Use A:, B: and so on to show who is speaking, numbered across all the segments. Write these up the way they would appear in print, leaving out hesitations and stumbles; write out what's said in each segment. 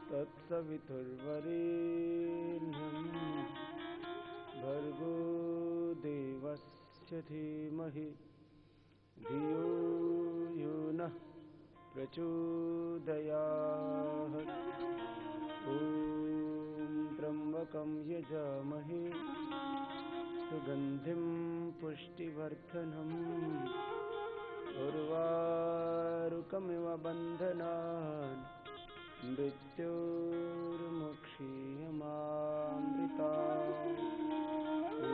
A: तत्सवितुर्वरेण्यं भर्गो देवस्य धीमहि धियो यो नः प्रचोदयात्। ॐ त्र्यम्बकं यजामहे सुगन्धिं पुष्टिवर्धनम् उर्वारुकमिव बन्धनान् मृत्योर्मुक्षीयमामृतात्। ॐ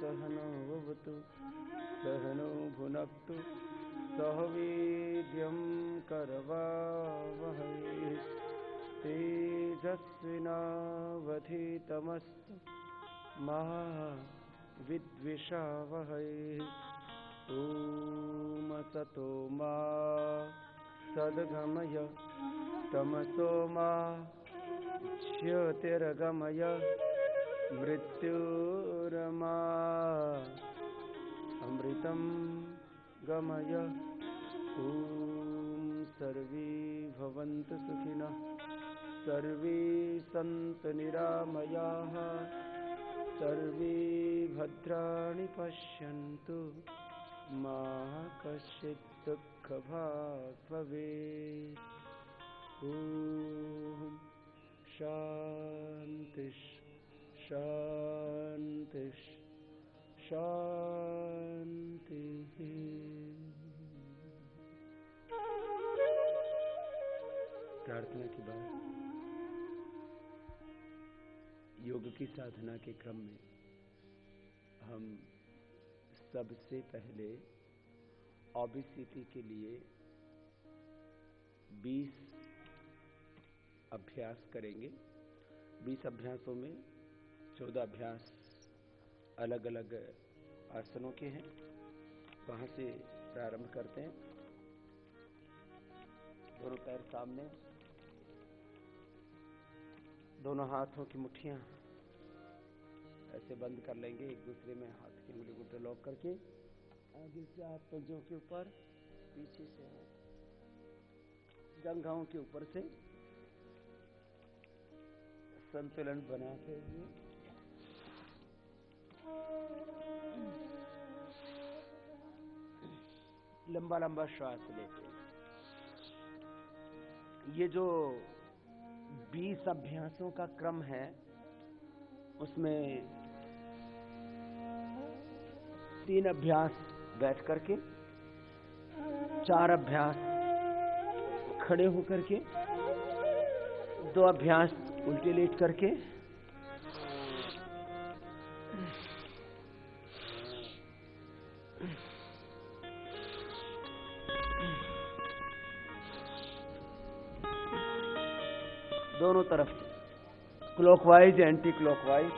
A: सहनौ भवतु सहनौ भुनक्तु सह वीर्यं करवावहै तेजस्विनावधीतमस्तु मा विद्विषावहै। ॐ सतो मा सद्गमय तमसो मा ज्योतिर्गमय मृत्योर्मा अमृतं गमय। ॐ सर्वे भवन्तु सुखिनः सर्वे सन्तु निरामयाः सर्वे भद्राणि पश्यन्तु मा कश्चित् दुःखभाग् भवेत्। ॐ शान्ति शान्ति शान्तिः। प्रार्थना के बाद योग की साधना के क्रम में हम सबसे पहले ओबेसिटी के लिए 20 अभ्यास करेंगे। 20 अभ्यासों में 14 अभ्यास अलग अलग आसनों के हैं। वहां से प्रारंभ करते हैं। दोनों पैर सामने, दोनों हाथों की मुट्ठियां ऐसे बंद कर लेंगे, एक दूसरे में हाथ की उंगली को लॉक करके आगे से हाथ पंजों के ऊपर, पीछे से जंघाओं के ऊपर से संतुलन बनाते हुए लंबा लंबा श्वास लेते हैं। ये जो 20 अभ्यासों का क्रम है उसमें 3 अभ्यास बैठ करके, 4 अभ्यास खड़े होकर के, 2 अभ्यास उल्टे लेट करके, दोनों तरफ क्लॉकवाइज एंटी क्लॉकवाइज।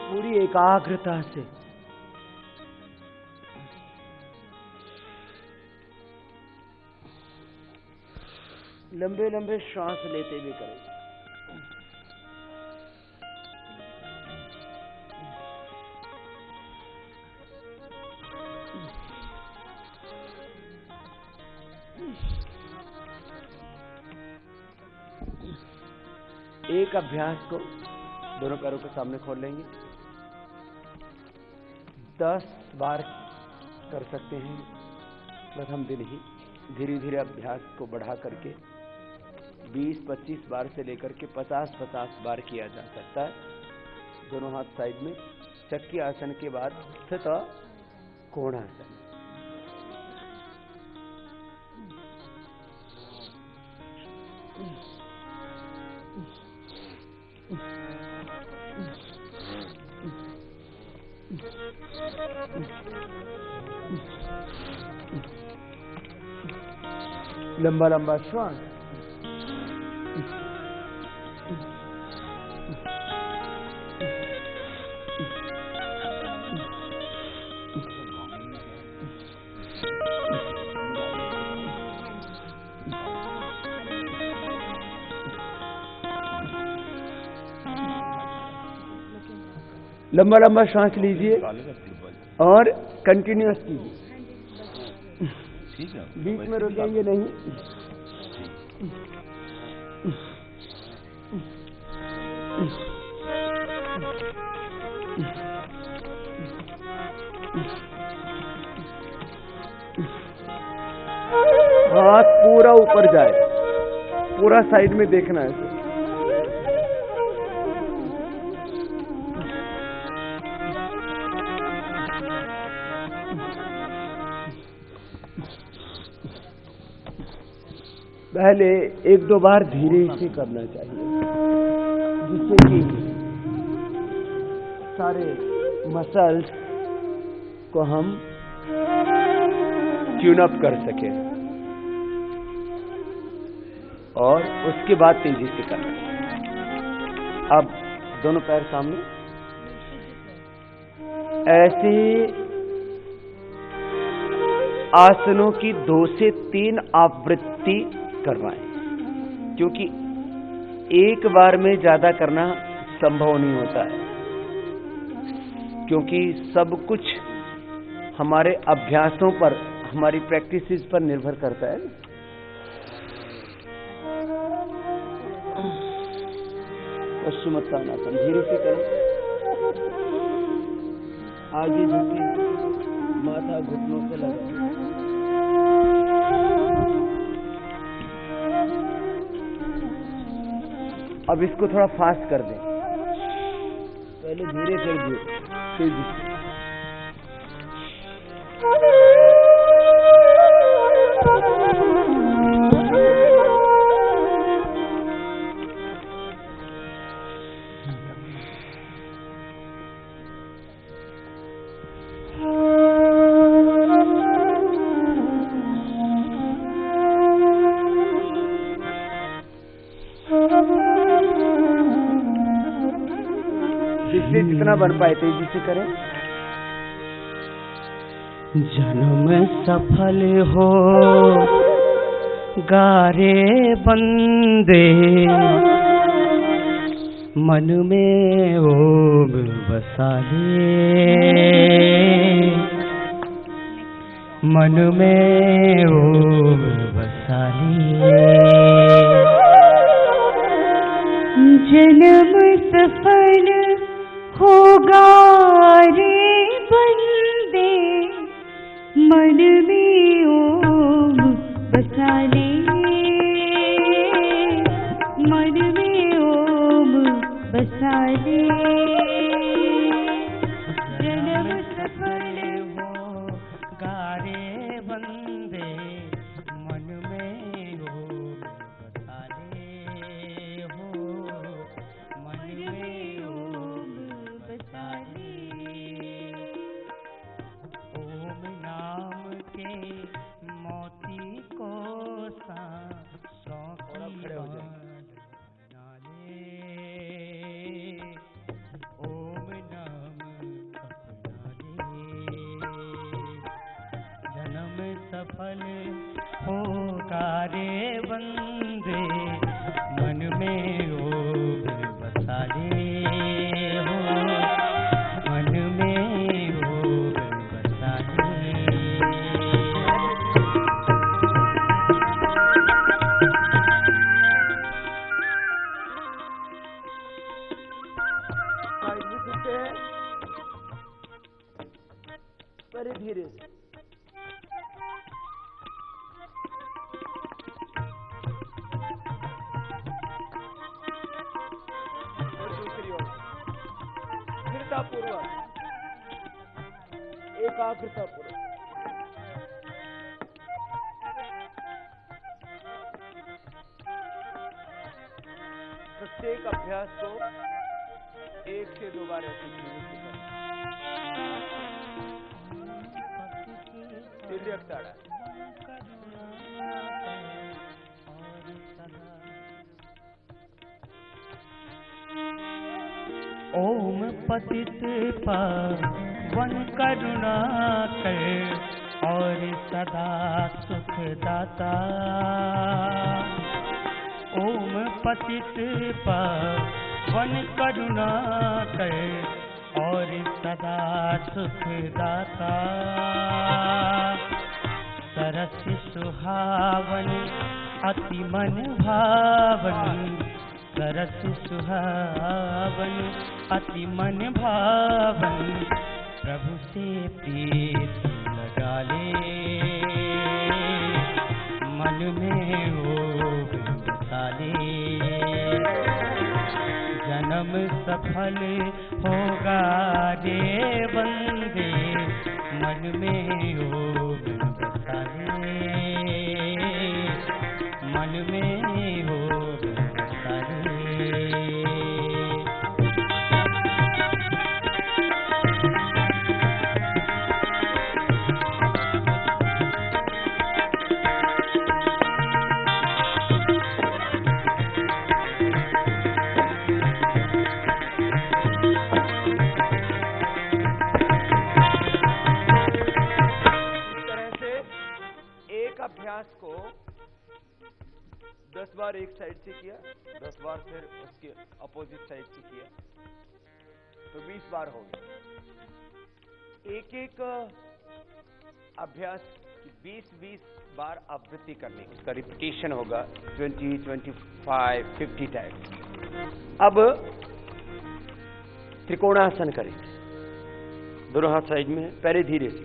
A: पूरी एकाग्रता से लंबे लंबे श्वास लेते हुए करें। एक अभ्यास को दोनों पैरों के सामने खोल लेंगे। 10 बार कर सकते हैं प्रथम दिन ही। धीरे धीरे अभ्यास को बढ़ा करके 20-25 बार से लेकर के 50-50 बार किया जा सकता है। दोनों हाथ साइड में। चक्की आसन के बाद स्थित कोणासन। लंबा लंबा श्वास। लंबा लंबा सांस लीजिए और कंटिन्यूअस कीजिए, बीच में रुकेंगे नहीं। हाथ पूरा ऊपर जाए, पूरा साइड में देखना है। पहले एक दो बार धीरे से करना चाहिए, जिससे कि सारे मसल्स को हम ट्यून अप कर सके, और उसके बाद तेजी से करना चाहिए। अब दोनों पैर सामने, ऐसे आसनों की 2 से 3 आवृत्ति करवाएं, क्योंकि एक बार में ज्यादा करना संभव नहीं होता है, क्योंकि सब कुछ हमारे अभ्यासों पर, हमारी प्रैक्टिसेस पर निर्भर करता है। पश्चिमोत्तानासन धीरे से करें, आगे झुके, माथा घुटनों से लगा। अब इसको थोड़ा फास्ट कर दें, पहले धीरे कर दो, तेजी से। जिससे जितना बन पाए तेजी से करें।
B: जन्म सफल हो गारे बंदे, मन में ओम बसा ले, मन में ओम बसा ले। जन्म सफल होगा रे बंदे, मन में ओम बसा ले, मन में ओम बसा ले। जन्म सफल होगा रे बंदे, मन में ओम बसा ले, हो मन में ओम बसा ले। ओम नाम के मोती को सांसों की बना ले, ओम नाम अपना ले। जन्म सफल होगा रे बंदे, मन में ओम बसा ले, हो मन में ओम बसा ले।
A: पर धीरे से पूर्वक, एकाग्रता पूर्वक। प्रत्येक अभ्यास को 1 से 2 बार ऐसे धीरे से करना। तिर्यक ताड़ा।
B: ओम पतित पावन करुणा कर और सदा सुख दाता। ओम पतित पावन करुणा कर और सदा सुख दाता। सरस सुहावन अति मन भावन, सरस सुहावन अति मन भावन, प्रभु से प्रीत लगा ले मन में वो बसा ले। जन्म सफल होगा रे बंदे, मन में वो बसा ले, मन में वो बसा ले।
A: को 10 बार एक साइड से किया, 10 बार फिर उसके अपोजिट साइड से किया, तो 20 बार हो गया। एक एक अभ्यास की 20-20 बार आवृत्ति करने की, उसका रिपीटेशन होगा 20, 25, 50 टाइम्स। अब त्रिकोणासन करेंगे, दोनों हाथ साइड में, पहले धीरे से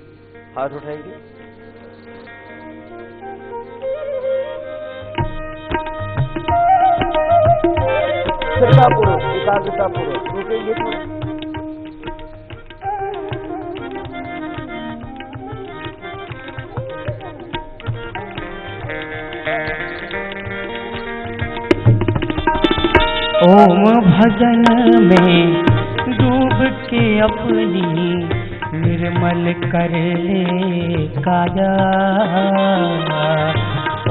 A: हाथ उठाएंगे, एकाग्रता पूर्वक रुकेंगे।
B: ओम भजन में डूब के अपनी निर्मल कर ले काया।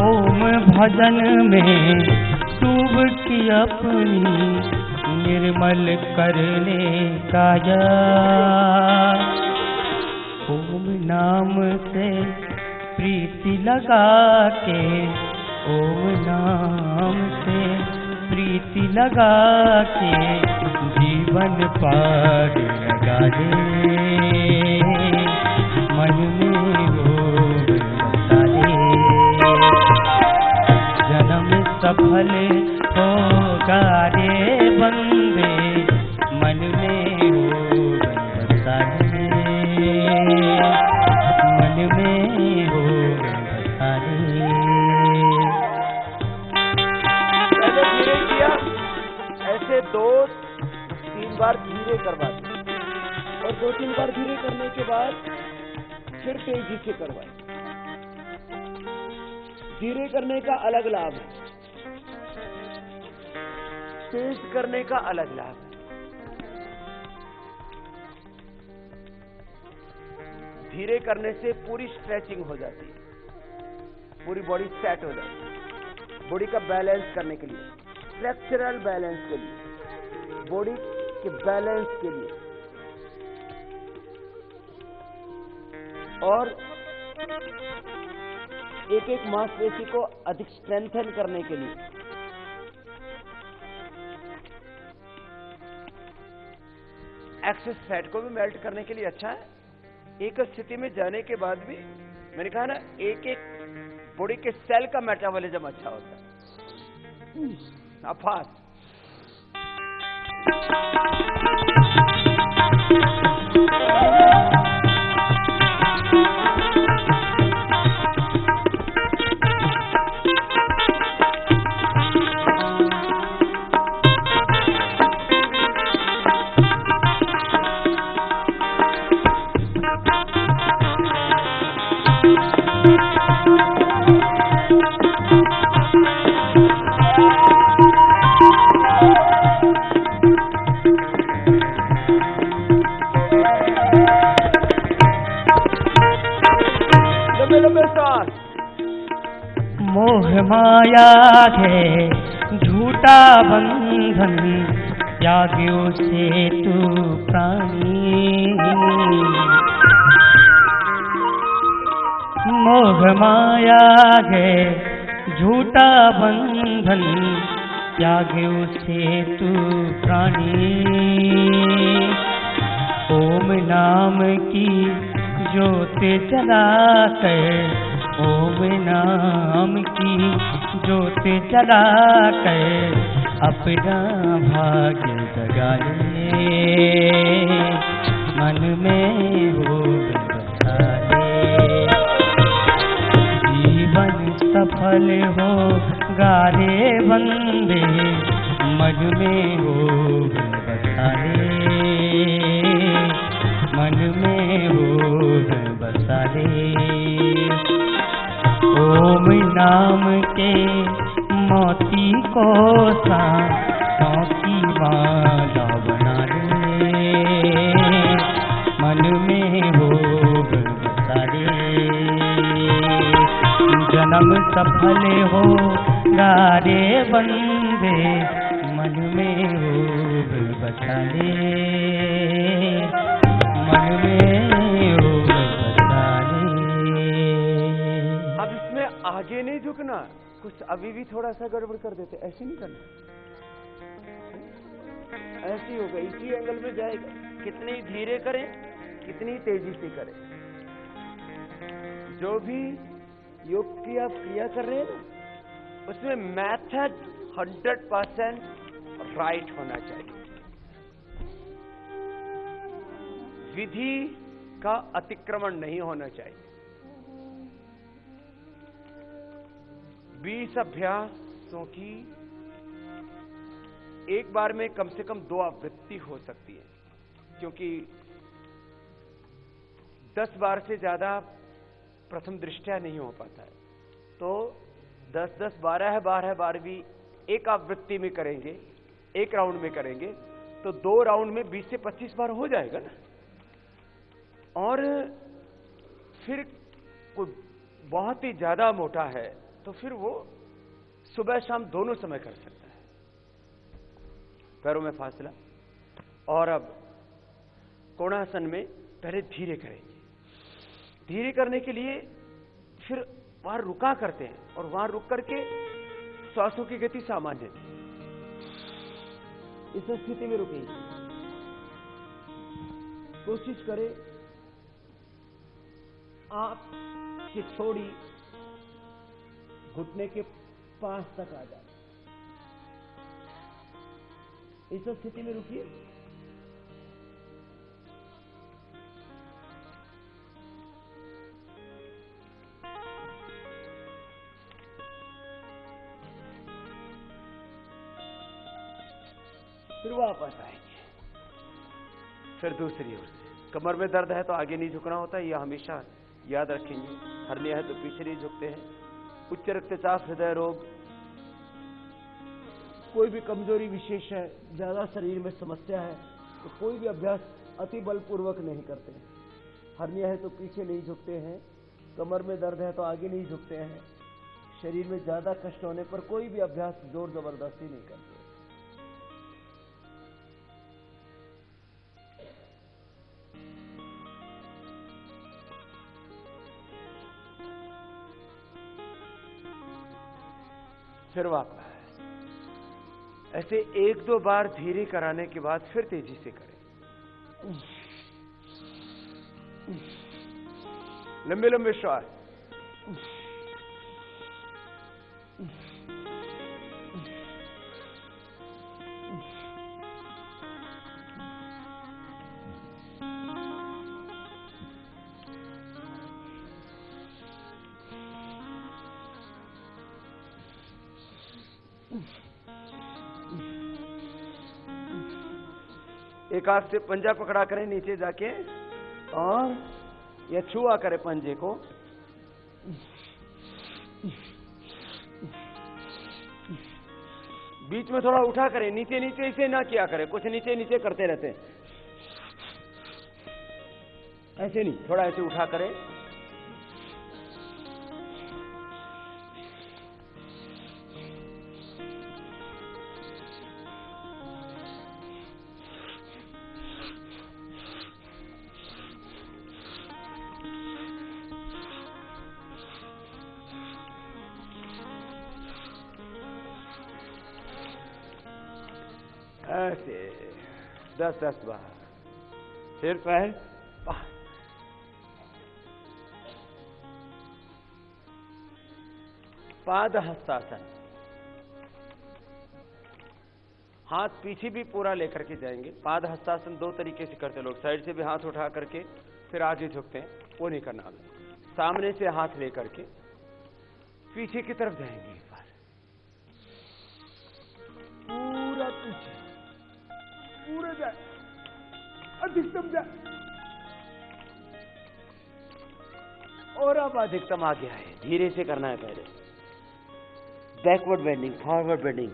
B: ओम भजन में डूब के अपनी निर्मल कर ले काया। ओम नाम से प्रीति लगा के, ओम नाम से प्रीति लगा के जीवन पार लगा ले। मन में वो बसा ले, जन्म सफल होगा रे बंदे, मन में वो बसा ले, मन में वो बसा ले।
A: ऐसे 2-3 बार धीरे करवा दें और 2-3 बार धीरे करने के बाद फिर तेजी से करवाएं। धीरे करने का अलग लाभ है, तेज करने का अलग लाभ है। धीरे करने से पूरी स्ट्रेचिंग हो जाती है, पूरी बॉडी सेट हो जाती है, बॉडी का बैलेंस करने के लिए, फ्लेक्चरल बैलेंस के लिए, बॉडी के बैलेंस के लिए, और एक एक मांसपेशी को अधिक स्ट्रेंथन करने के लिए। एक्सेस फैट को भी मेल्ट करने के लिए अच्छा है। एक स्थिति में जाने के बाद भी मैंने कहा ना, एक एक बॉडी के सेल का मेटाबॉलिज्म अच्छा होता है। अफास
B: माया है झूठा बंधन, त्याग्यो से तू प्राणी। मोह माया है झूठा बंधन, त्याग्यो से तू प्राणी। ओम नाम की ज्योत जलाकर, ओम नाम की ज्योत जलाकर अपना भाग्य जगा ले, मन में हो बसा ले। जीवन सफल हो गारे बंदे, मन में हो बसा ले, मन में हो बसा ले। ओम नाम के मोती को सांपों की माला बना ले, मन में हो बसा ले। जन्म सफल हो गारे बंदे, मन में हो बसा ले, मन में हो बसा ले।
A: अब इसमें आगे नहीं झुकना, कुछ अभी भी थोड़ा सा गड़बड़ कर देते, ऐसे नहीं करना, ऐसी होगा, इसी एंगल में जाएगा। कितनी धीरे करें, कितनी तेजी से करें, जो भी योग की आप क्रिया कर रहे हैं ना, उसमें मेथड 100% राइट होना चाहिए। विधि का अतिक्रमण नहीं होना चाहिए। 20 अभ्यासों की एक बार में कम से कम 2 आवृत्ति हो सकती है, क्योंकि 10 बार से ज्यादा प्रथम दृष्टया नहीं हो पाता है। तो 10-10, 12 भी एक आवृत्ति में करेंगे, एक राउंड में करेंगे, तो 2 राउंड में 20 से 25 बार हो जाएगा ना। और फिर कोई बहुत ही ज्यादा मोटा है तो फिर वो सुबह शाम दोनों समय कर सकता है। पैरों में फासला। और अब कोणासन में पहले धीरे करेंगे। धीरे करने के लिए फिर वहां रुका करते हैं और वहां रुक करके श्वासों की गति सामान्य, इस स्थिति में रुकेंगे। कोशिश करें आप थोड़ी घुटने के पास तक आ जाए, इस स्थिति में रुकिए। फिर वापस आएंगे। फिर दूसरी ओर से कमर में दर्द है तो आगे नहीं झुकना होता, यह हमेशा याद रखेंगे। हर्निया है तो पीछे नहीं झुकते हैं। उच्च रक्तचाप, हृदय रोग, कोई भी कमजोरी विशेष है, ज्यादा शरीर में समस्या है, तो कोई भी अभ्यास अति बलपूर्वक नहीं करते हैं। हर्निया है तो पीछे नहीं झुकते हैं। कमर में दर्द है तो आगे नहीं झुकते हैं। शरीर में ज्यादा कष्ट होने पर कोई भी अभ्यास जोर जबरदस्ती नहीं करते। फिर वापस ऐसे 1-2 बार धीरे कराने के बाद फिर तेजी से करें। लंबे लंबे श्वास। एक हाथ से पंजा पकड़ा करें नीचे जाके और या छुआ करें पंजे को। बीच में थोड़ा उठा करें, नीचे नीचे इसे ना किया करें, कुछ नीचे नीचे करते रहते हैं, ऐसे नहीं, थोड़ा ऐसे उठा करें। ऐसे 10-10 बार। फिर पैर पाद हस्तासन। हाथ पीछे भी पूरा लेकर के जाएंगे। पाद हस्तासन 2 तरीके से करते लोग, साइड से भी हाथ उठा करके फिर आगे झुकते हैं, वो नहीं करना हमें। सामने से हाथ लेकर के पीछे की तरफ जाएंगे एक बार, पूरा पीछे, पूरा जाए, अधिकतम जाए, और अब अधिकतम आगे आए। धीरे से करना है पहले। बैकवर्ड बेंडिंग, फॉरवर्ड बेंडिंग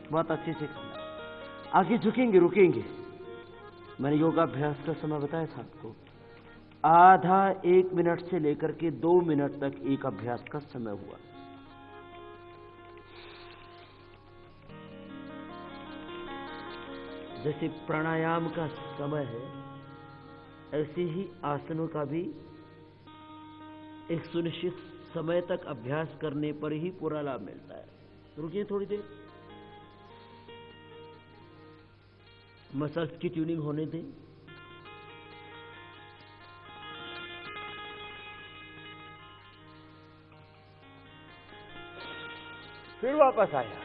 A: बहुत अच्छे से करना। आगे झुकेंगे, रुकेंगे। मैंने योगाभ्यास का समय बताया था आपको, आधा 1 मिनट से लेकर के 2 मिनट तक एक अभ्यास का समय हुआ। जैसे प्राणायाम का समय है, ऐसे ही आसनों का भी एक सुनिश्चित समय तक अभ्यास करने पर ही पूरा लाभ मिलता है। रुकिए थोड़ी देर, मसल्स की ट्यूनिंग होने दें। फिर वापस आया।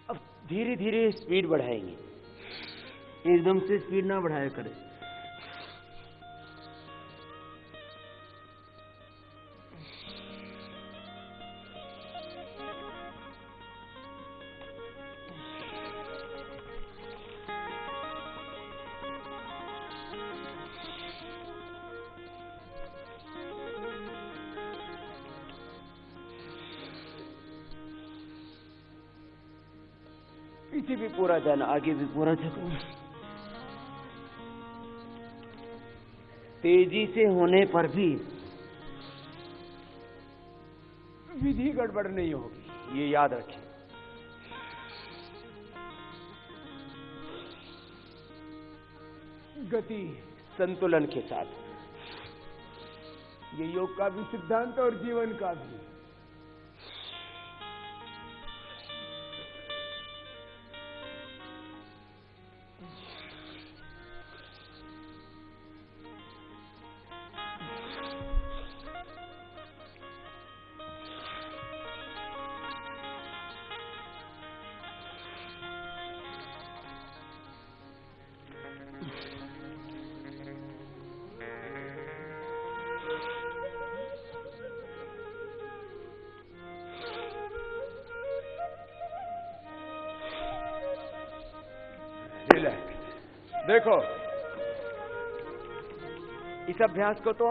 A: अब धीरे धीरे स्पीड बढ़ाएंगे, एकदम से स्पीड ना बढ़ाया करें। पीछे भी पूरा जाना, आगे भी पूरा झुकना। तेजी से होने पर भी विधि गड़बड़ नहीं होगी, ये याद रखें। गति संतुलन के साथ, ये योग का भी सिद्धांत और जीवन का भी। रिलैक्स। देखो, इस अभ्यास को तो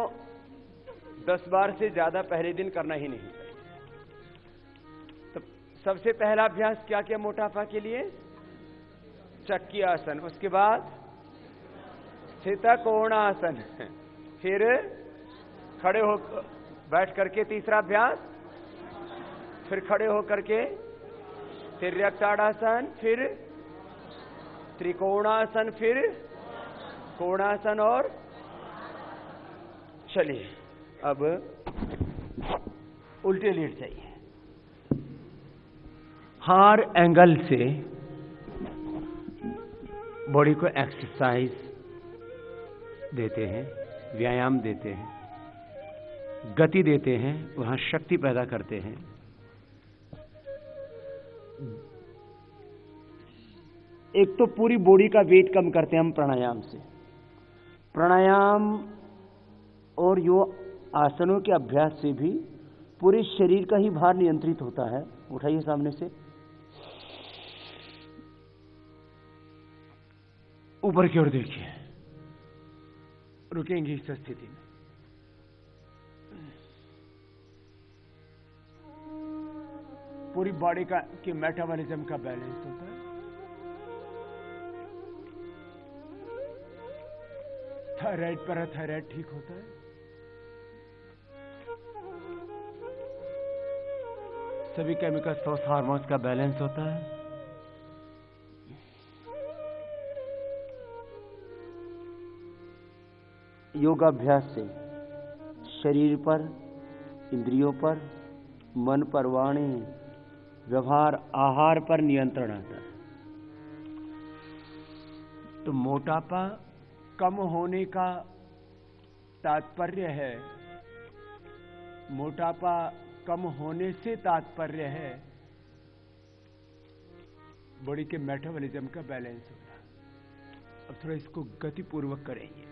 A: 10 बार से ज्यादा पहले दिन करना ही नहीं। तो सबसे पहला अभ्यास क्या किया मोटापा के लिए? चक्की आसन, उसके बाद स्थित कोणासन, फिर खड़े हो बैठ करके तीसरा अभ्यास, फिर खड़े होकर के तिर्यक ताड़ासन, फिर त्रिकोणासन, फिर कोणासन। और चलिए अब उल्टे लेट जाइए। हर एंगल से बॉडी को एक्सरसाइज देते हैं, व्यायाम देते हैं, गति देते हैं, वहां शक्ति पैदा करते हैं। एक तो पूरी बॉडी का वेट कम करते हैं हम प्राणायाम से। प्राणायाम और यो आसनों के अभ्यास से भी पूरे शरीर का ही भार नियंत्रित होता है। उठाइए सामने से, ऊपर की ओर देखिए, रुकेंगे इस स्थिति में। पूरी बॉडी का की मेटाबॉलिज्म का बैलेंस होता है। थायराइड, पैराथायराइड ठीक होता है। सभी केमिकल्स और हार्मोन्स का बैलेंस होता है। योगाभ्यास से शरीर पर, इंद्रियों पर मन पर वाणी, व्यवहार, आहार पर नियंत्रण आता है। तो मोटापा कम होने का तात्पर्य है, मोटापा कम होने से तात्पर्य है बॉडी के मेटाबॉलिज्म का बैलेंस होना। अब थोड़ा इसको गतिपूर्वक करेंगे,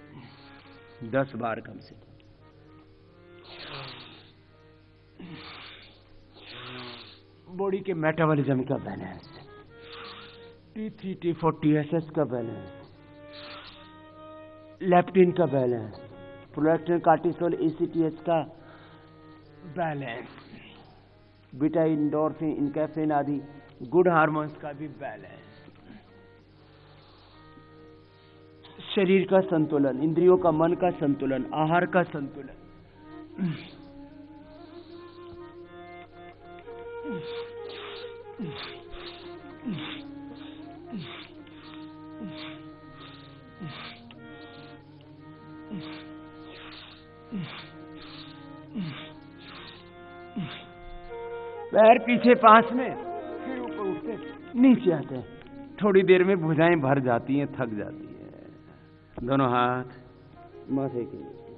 A: 10 बार कम से कम। बॉडी के मेटाबॉलिज्म का बैलेंस, T3, T4, TSH का बैलेंस, लेप्टिन का बैलेंस, प्रोलैक्टिन, कार्टिसोल, ACTH का बैलेंस, बीटा इंडोर्फिन, इनकैफिन आदि गुड हार्मोन्स का भी बैलेंस, शरीर का संतुलन, इंद्रियों का, मन का संतुलन, आहार का संतुलन, पैर पीछे पास में, फिर ऊपर उठते नीचे आते हैं। थोड़ी देर में भुजाएं भर जाती हैं, थक जाती हैं। दोनों हाथ माथे के नीचे,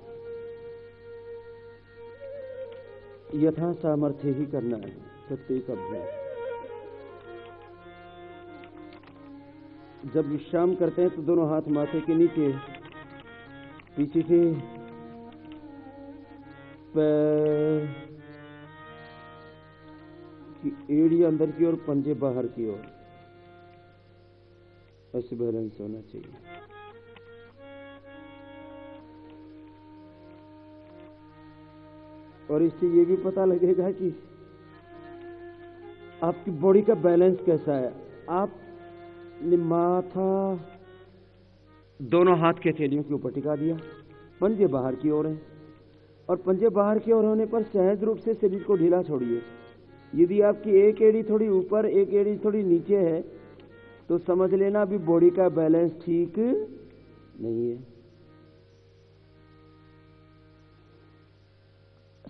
A: यथा सामर्थ्य ही करना है प्रत्येक अभ्यास। जब विश्राम करते हैं तो दोनों हाथ माथे के नीचे, पीछे से पैर की एड़ी अंदर की ओर, पंजे बाहर की ओर, ऐसे बैलेंस होना चाहिए। और इससे ये भी पता लगेगा कि आपकी बॉडी का बैलेंस कैसा है। आपने माथा दोनों हाथ के हथेलियों के ऊपर टिका दिया, पंजे बाहर की ओर हैं, और पंजे बाहर की ओर होने पर सहज रूप से शरीर को ढीला छोड़िए। यदि आपकी एक एड़ी थोड़ी ऊपर, एक एड़ी थोड़ी नीचे है, तो समझ लेना अभी बॉडी का बैलेंस ठीक नहीं है।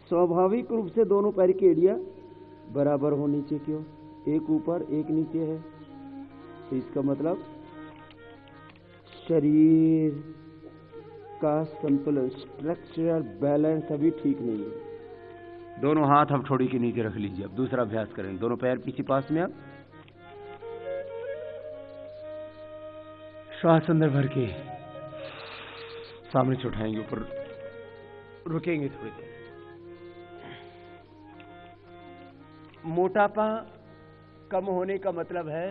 A: स्वाभाविक रूप से दोनों पैर की एड़ियां बराबर हो नीचे की ओर, एक ऊपर एक नीचे है, तो इसका मतलब शरीर का संतुलन, स्ट्रक्चरल बैलेंस अभी ठीक नहीं है। दोनों हाथ हथौड़ी के नीचे रख लीजिए। अब दूसरा अभ्यास करें, दोनों पैर पीछे पास में, आप श्वास अंदर भर के सामने से उठाएंगे, ऊपर रुकेंगे थोड़ी देर। मोटापा कम होने का मतलब है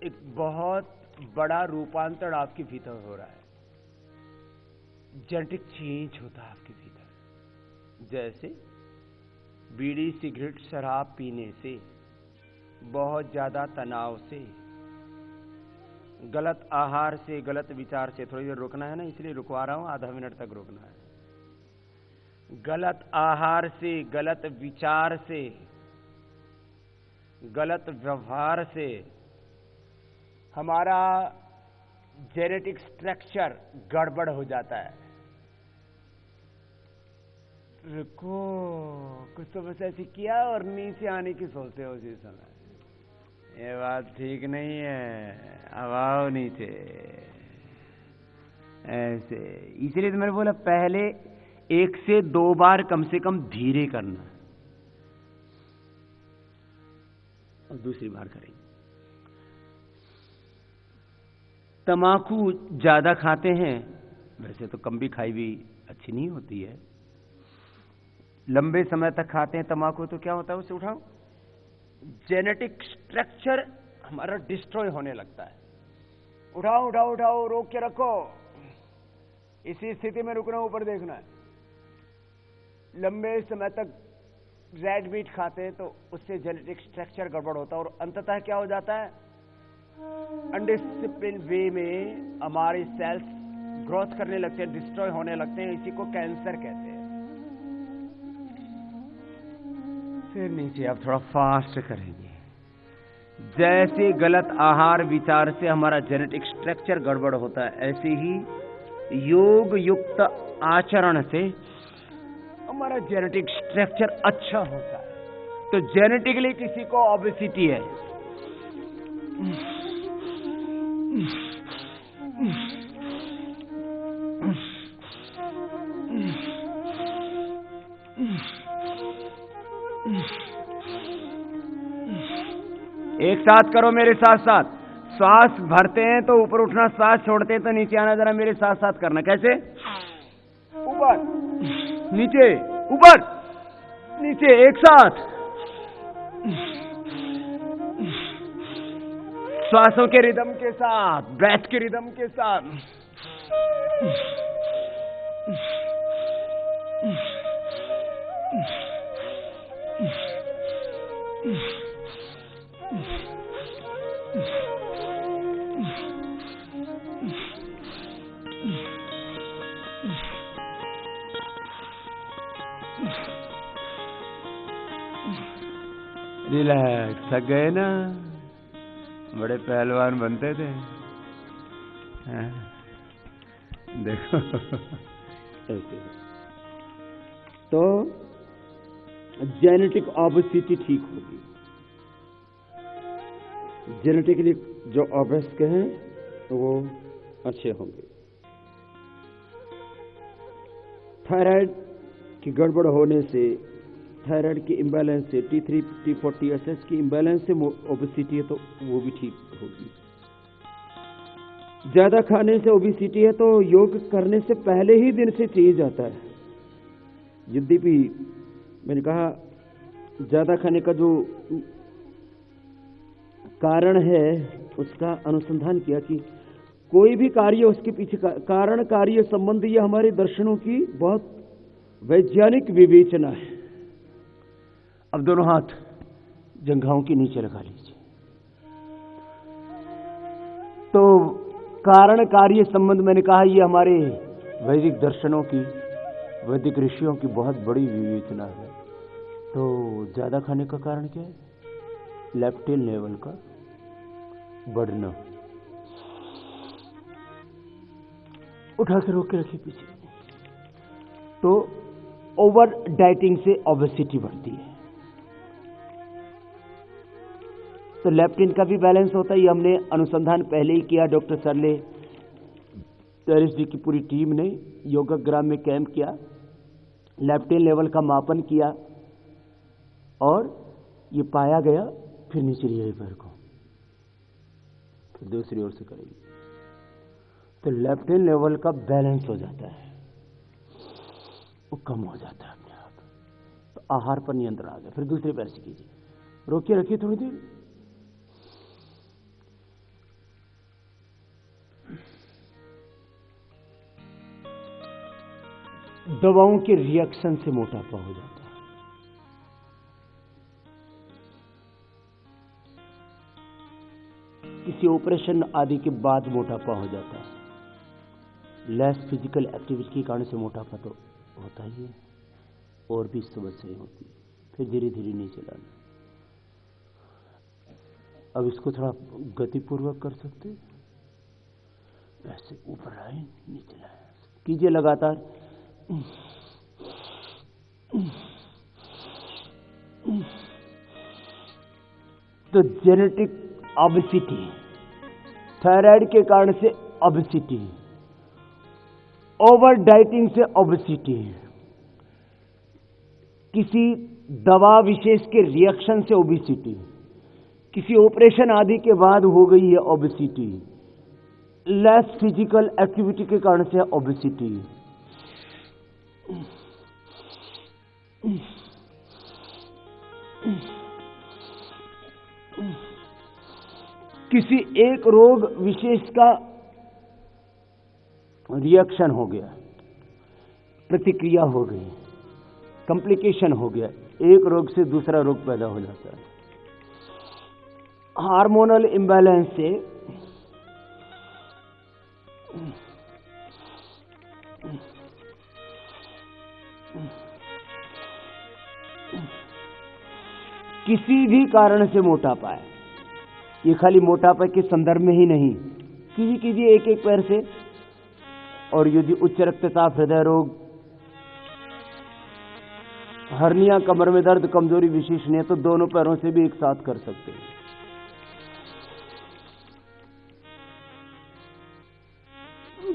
A: एक बहुत बड़ा रूपांतरण आपके भीतर हो रहा है, जेनेटिक चेंज होता है आपके भीतर। जैसे बीड़ी, सिगरेट, शराब पीने से, बहुत ज्यादा तनाव से, गलत आहार से, गलत विचार से, थोड़ी देर रुकना है ना, इसलिए रुकवा रहा हूं, आधा मिनट तक रुकना है। गलत आहार से, गलत विचार से, गलत व्यवहार से हमारा जेनेटिक स्ट्रक्चर गड़बड़ हो जाता है। रुको, कुछ तो बस ऐसे किया और नीचे आने की सोचते हो उसी समय। ये बात ठीक नहीं है, अब आओ नीचे ऐसे। इसलिए तो मैंने बोला पहले 1 से 2 बार कम से कम धीरे करना, और दूसरी बार करेंगे। तमाकू ज्यादा खाते हैं, वैसे तो कम भी खाई भी अच्छी नहीं होती है। लंबे समय तक खाते हैं तमाकू तो क्या होता है, उसे उठाओ, जेनेटिक स्ट्रक्चर हमारा डिस्ट्रॉय होने लगता है। उठाओ उठाओ उठाओ, रोक के रखो, इसी स्थिति में रुकना, ऊपर देखना है। लंबे समय तक रेड मीट खाते हैं तो उससे जेनेटिक स्ट्रक्चर गड़बड़ होता है, और अंततः क्या हो जाता है, अनडिसिप्लिन वे में हमारी सेल्स ग्रोथ करने लगते हैं, डिस्ट्रॉय होने लगते हैं। इसी को कैंसर कहते हैं। फिर नीचे आप थोड़ा फास्ट करेंगे। जैसे गलत आहार विचार से हमारा जेनेटिक स्ट्रक्चर गड़बड़ होता है, ऐसे ही योग युक्त आचरण से हमारा जेनेटिक स्ट्रक्चर अच्छा होता है। तो जेनेटिकली किसी को ओबेसिटी है, एक साथ करो मेरे साथ साथ। श्वास भरते हैं तो ऊपर उठना, श्वास छोड़ते हैं तो नीचे आना। जरा मेरे साथ साथ करना। कैसे? ऊपर नीचे, ऊपर नीचे, एक साथ। श्वासों के रिदम के साथ, ब्रेथ के रिदम के साथ। रिलैक्स, थक गए ना? बड़े पहलवान बनते थे। देखो ऐसे। तो जेनेटिक ओबेसिटी ठीक होगी। जेनेटिकली जो ओबेस के हैं तो वो अच्छे होंगे। थायराइड की गड़बड़ होने से, थायराइड की इम्बैलेंस से, T3 T40 SS की इम्बैलेंस से ओबेसिटी है तो वो भी ठीक होगी। ज्यादा खाने से ओबेसिटी है तो योग करने से पहले ही दिन से चेंज आता है। यद्यपि मैंने कहा ज्यादा खाने का जो कारण है उसका अनुसंधान किया कि कोई भी कार्य उसके पीछे कारण कार्य संबंध, यह हमारे दर्शनों की बहुत वैज्ञानिक विवेचना है। अब दोनों हाथ जंघाओं के नीचे लगा लीजिए। तो कारण कार्य संबंध, मैंने कहा यह हमारे वैदिक दर्शनों की, वैदिक ऋषियों की बहुत बड़ी विवेचना है। तो ज्यादा खाने का कारण क्या है? लेप्टिन लेवल का बढ़ना। उठा के रोक के रखिए पीछे। तो ओवर डाइटिंग से ओबेसिटी बढ़ती है। तो लेप्टिन का भी बैलेंस होता है। ये हमने अनुसंधान पहले ही किया। डॉक्टर सरले, पेरिस जी की पूरी टीम ने योगाग्राम में कैंप किया, लेप्टिन लेवल का मापन किया और ये पाया गया। फिर नीचे लिए पैर को, फिर दूसरी ओर से करेंगे तो लेप्टिन लेवल का बैलेंस हो जाता है, वो कम हो जाता है अपने आप। तो आहार पर नियंत्रण आ गया। फिर दूसरे पैर से कीजिए, रोकिए, रखिए थोड़ी देर। दवाओं के रिएक्शन से मोटापा हो जाता है। किसी ऑपरेशन आदि के बाद मोटापा हो जाता है। लेस फिजिकल एक्टिविटी के कारण से मोटापा तो होता ही है, और भी समस्याएं होती है। फिर धीरे धीरे नीचे लाना। अब इसको थोड़ा गतिपूर्वक कर सकते हैं। ऐसे ऊपर आए, नीचे लाए, कीजिए लगातार। तो जेनेटिक ओबेसिटी, थायराइड के कारण से ओबेसिटी, ओवर डाइटिंग से ओबेसिटी, किसी दवा विशेष के रिएक्शन से ओबेसिटी, किसी ऑपरेशन आदि के बाद हो गई है ओबेसिटी, लेस फिजिकल एक्टिविटी के कारण से ओबेसिटी, किसी एक रोग विशेष का रिएक्शन हो गया, प्रतिक्रिया हो गई, कॉम्प्लिकेशन हो गया, एक रोग से दूसरा रोग पैदा हो जाता है। हार्मोनल इम्बैलेंस से किसी भी कारण से मोटापा है। ये खाली मोटापा के संदर्भ में ही नहीं, कीजिए एक एक पैर से। और यदि उच्च रक्तचाप, हृदय रोग, हर्निया, कमर में दर्द, कमजोरी विशेष नहीं है तो दोनों पैरों से भी एक साथ कर सकते हैं।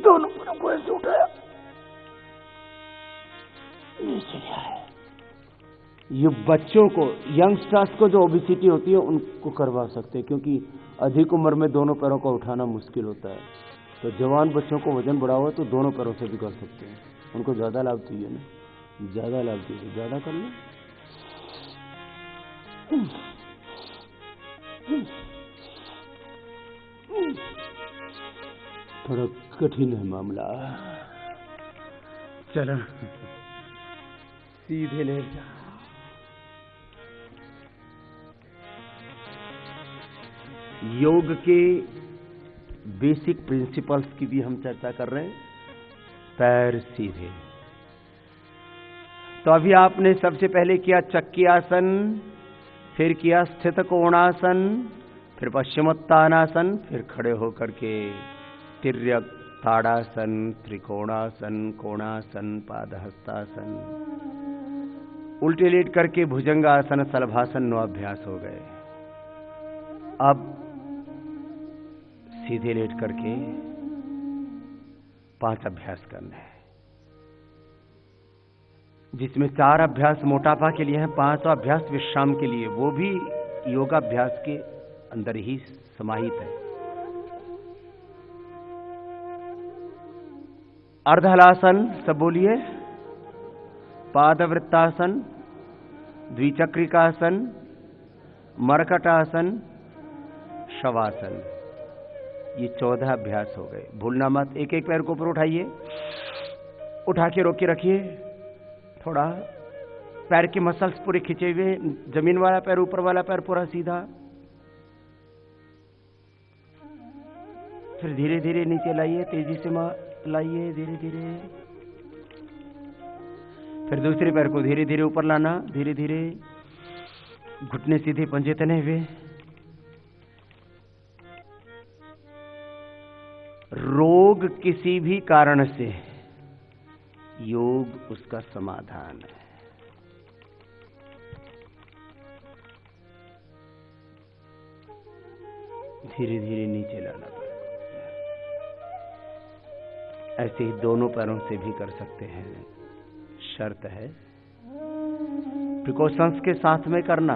A: दोनों पैरों को ऐसे उठाया, नीचे आया। ये बच्चों को, यंगस्टर्स को जो ओबेसिटी होती है उनको करवा सकते हैं, क्योंकि अधिक उम्र में दोनों पैरों का उठाना मुश्किल होता है। तो जवान बच्चों को वजन बढ़ा हुआ तो दोनों पैरों से भी कर सकते हैं। उनको ज्यादा लाभ चाहिए ना, ज्यादा लाभ चाहिए, ज्यादा कर लो। थोड़ा कठिन है मामला, चलो सीधे ले जा। योग के बेसिक प्रिंसिपल्स की भी हम चर्चा कर रहे हैं। पैर सीधे। तो अभी आपने सबसे पहले किया चक्की आसन, फिर किया स्थित कोणासन, फिर पश्चिमोत्तानासन, फिर खड़े होकर के तिर्यक, ताड़ासन, त्रिकोणासन, कोणासन, पादहस्तासन, उल्टे लेट करके भुजंगासन, शलभासन, 9 अभ्यास हो गए। अब सीधे लेट करके 5 अभ्यास करने हैं, जिसमें 4 अभ्यास मोटापा के लिए हैं, 5 अभ्यास विश्राम के लिए, वो भी योगाभ्यास के अंदर ही समाहित है। अर्धहलासन, सब बोलिए। पादवृत्तासन, द्विचक्रिकासन, मरकटासन, शवासन, ये 14 अभ्यास हो गए। भूलना मत, एक एक पैर को ऊपर उठाइए, उठा के रोक के रखिए। थोड़ा पैर के मसल्स पूरे खिंचे हुए, जमीन वाला पैर, ऊपर वाला पैर पूरा सीधा। फिर धीरे धीरे नीचे लाइए, तेजी से लाइए, धीरे धीरे। फिर दूसरे पैर को धीरे धीरे ऊपर लाना, धीरे धीरे, घुटने सीधे, पंजे तने हुए। रोग किसी भी कारण से, योग उसका समाधान है। धीरे धीरे नीचे लाना पड़ेगा। ऐसे ही दोनों पैरों से भी कर सकते हैं, शर्त है प्रिकॉशंस के साथ में करना।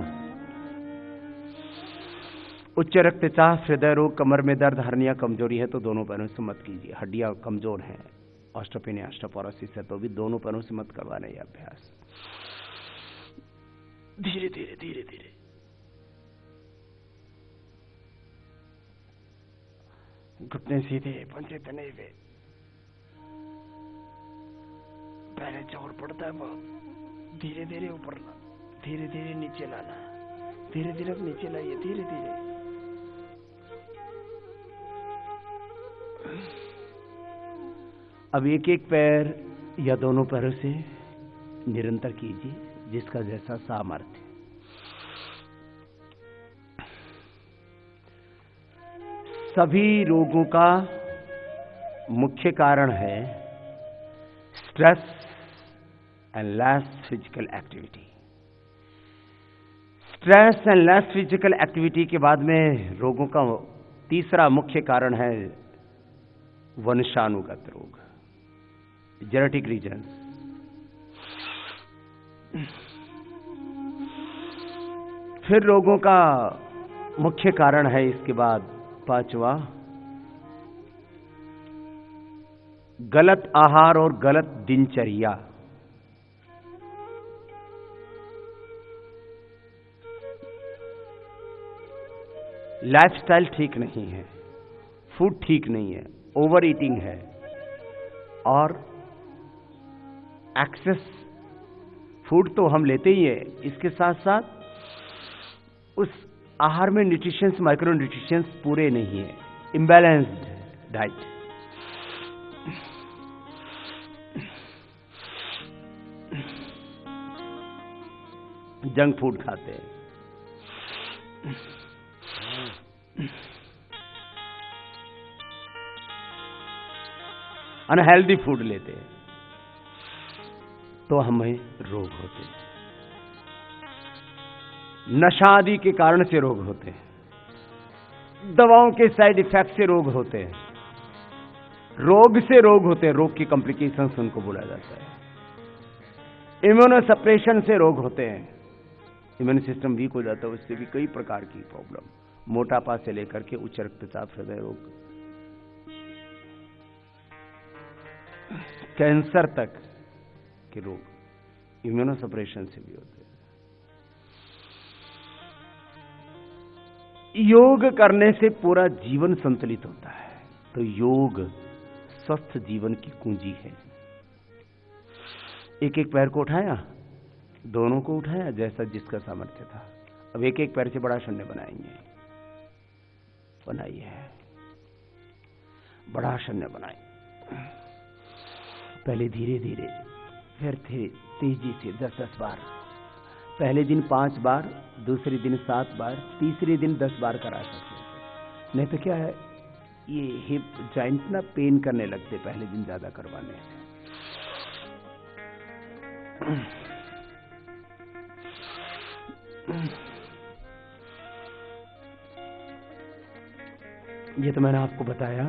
A: उच्च रक्तचाप, हृदय रोग, कमर में दर्द, हर्निया, कमजोरी है तो दोनों पैरों से मत कीजिए। हड्डियां कमजोर हैं, ऑस्टियोपेनिया, ऑस्टियोपोरोसिस है तो भी दोनों पैरों से मत करवाने ये अभ्यास। धीरे धीरे धीरे धीरे। घुटने सीधे, पंजे तने हुए। पहले जोर पड़ता है बहुत, धीरे धीरे ऊपर ला, धीरे धीरे नीचे लाना, धीरे धीरे नीचे लाइए, धीरे धीरे। अब एक एक पैर या दोनों पैरों से निरंतर कीजिए, जिसका जैसा सामर्थ्य। सभी रोगों का मुख्य कारण है stress and less physical activity. Stress and less physical activity के बाद में रोगों का तीसरा मुख्य कारण है वंशानुगत रोग, जेनेटिक रीजन्स। फिर रोगों का मुख्य कारण है इसके बाद 5वां, गलत आहार और गलत दिनचर्या। लाइफस्टाइल ठीक नहीं है, फूड ठीक नहीं है, ओवर ईटिंग है और एक्सेस फूड तो हम लेते ही है, इसके साथ साथ उस आहार में न्यूट्रिशंस, माइक्रो न्यूट्रिशंस पूरे नहीं है, इम्बैलेंस्ड डाइट। जंक फूड खाते हैं, अनहेल्दी फूड लेते हैं, तो हमें रोग होते हैं। नशा आदि के कारण से रोग होते हैं, दवाओं के साइड इफेक्ट से रोग होते हैं, रोग से रोग होते हैं, रोग की कॉम्प्लिकेशंस उनको बोला जाता है। इम्यूनोसप्रेशन से रोग होते हैं, इम्यून सिस्टम वीक हो जाता है, उससे भी कई प्रकार की प्रॉब्लम, मोटापा से लेकर के उच्च रक्तचाप, हृदय रोग, कैंसर तक के रोग इम्यूनोसप्रेशन से भी होते हैं। योग करने से पूरा जीवन संतुलित होता है। तो योग स्वस्थ जीवन की कुंजी है। एक एक पैर को उठाया, दोनों को उठाया, जैसा जिसका सामर्थ्य था। अब एक एक पैर से बड़ा शून्य बनाएंगे, बनाइए, बड़ा शून्य बनाए। पहले धीरे धीरे, फिर तेजी से 10-10 बार। पहले दिन 5 बार, दूसरे दिन 7 बार, तीसरे दिन 10 बार करा सकते हैं। नहीं तो क्या है, ये हिप जॉइंट ना पेन करने लगते पहले दिन ज्यादा करवाने से। ये तो मैंने आपको बताया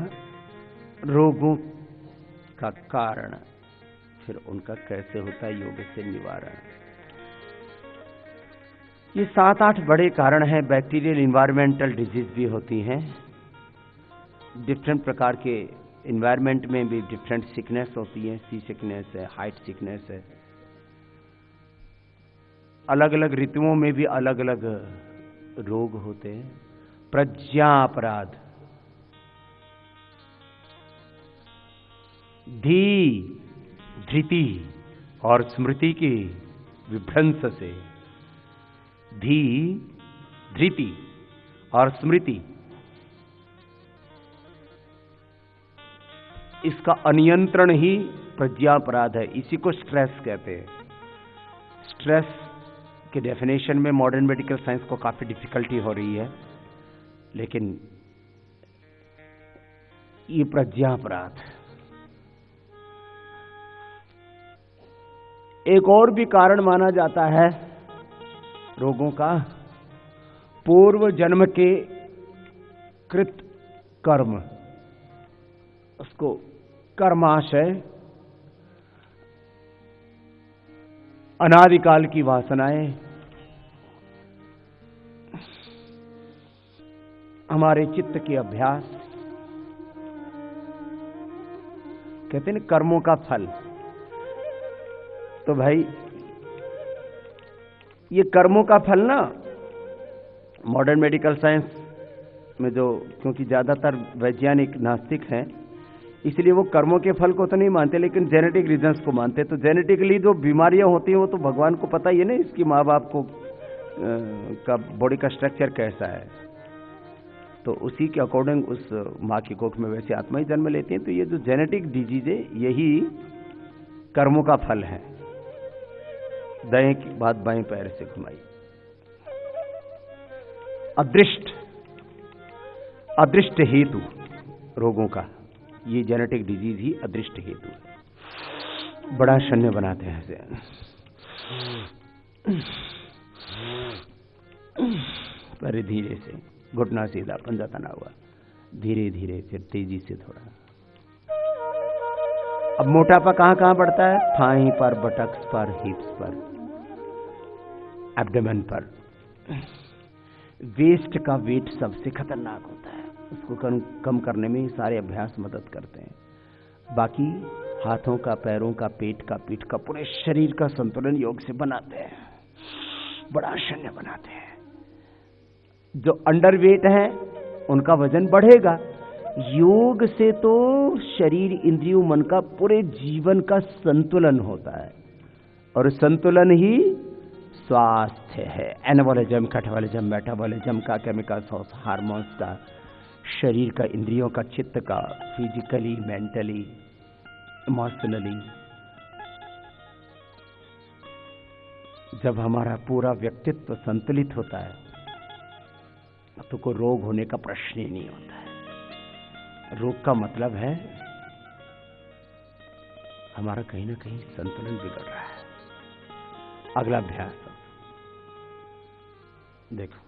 A: रोगों का कारण, फिर उनका कैसे होता है योग से निवारण। ये 7-8 बड़े कारण हैं। बैक्टीरियल इन्वायरमेंटल डिजीज भी होती हैं। डिफरेंट प्रकार के इन्वायरमेंट में भी डिफरेंट सिकनेस होती है। सी सिकनेस है, हाइट सिकनेस है। अलग अलग ऋतुओं में भी अलग अलग रोग होते हैं। प्रज्ञा अपराध, धी, धृति और स्मृति की विभ्रंश से, धी, धृति और स्मृति, इसका अनियंत्रण ही प्रज्ञापराध है। इसी को स्ट्रेस कहते हैं। स्ट्रेस के डेफिनेशन में मॉडर्न मेडिकल साइंस को काफी डिफिकल्टी हो रही है, लेकिन ये प्रज्ञापराध। एक और भी कारण माना जाता है रोगों का, पूर्व जन्म के कृत कर्म, उसको कर्माशय, अनादिकाल की वासनाएं, हमारे चित्त के अभ्यास, कहते हैं कर्मों का फल। तो भाई ये कर्मों का फल ना, मॉडर्न मेडिकल साइंस में जो, क्योंकि ज्यादातर वैज्ञानिक नास्तिक हैं, इसलिए वो कर्मों के फल को तो नहीं मानते, लेकिन जेनेटिक रीजंस को मानते। तो जेनेटिकली जो बीमारियां होती हैं वो तो भगवान को पता ही है ना, इसकी माँ बाप को का बॉडी का स्ट्रक्चर कैसा है, तो उसी के अकॉर्डिंग उस माँ की कोख में वैसे आत्मा ही जन्म लेती हैं। तो ये जो जेनेटिक डिजीज है, यही कर्मों का फल है। दाएं की बात बाएं पैर से घुमाई। अदृष्ट हेतु रोगों का, ये जेनेटिक डिजीज ही अदृष्ट हेतु है। बड़ा शून्य बनाते हैं ऐसे, पहले धीरे से, घुटना सीधा, पंजा तना हुआ, धीरे धीरे, फिर तेजी से थोड़ा। अब मोटापा कहां कहां बढ़ता है? थाई पर, बटक्स पर, हिप्स पर, एब्डोमेन पर। वेस्ट का वेट सबसे खतरनाक होता है, उसको कम करने में ही सारे अभ्यास मदद करते हैं। बाकी हाथों का, पैरों का, पेट का, पीठ का, पूरे शरीर का संतुलन योग से बनाते हैं, बड़ा शून्य बनाते हैं। जो अंडर वेट है उनका वजन बढ़ेगा। योग से तो शरीर, इंद्रियों, मन का, पूरे जीवन का संतुलन होता है, और संतुलन ही स्वास्थ्य है। एनाबॉलिज्म, कैटाबॉलिज्म, मेटाबॉलिज्म का, केमिकल्स, हार्मोन्स का, शरीर का, इंद्रियों का, चित्त का, फिजिकली, मेंटली, इमोशनली। जब हमारा पूरा व्यक्तित्व संतुलित होता है तो कोई रोग होने का प्रश्न ही नहीं होता है। रोग का मतलब है हमारा कहीं ना कहीं संतुलन बिगड़ रहा है। अगला अभ्यास, देखो,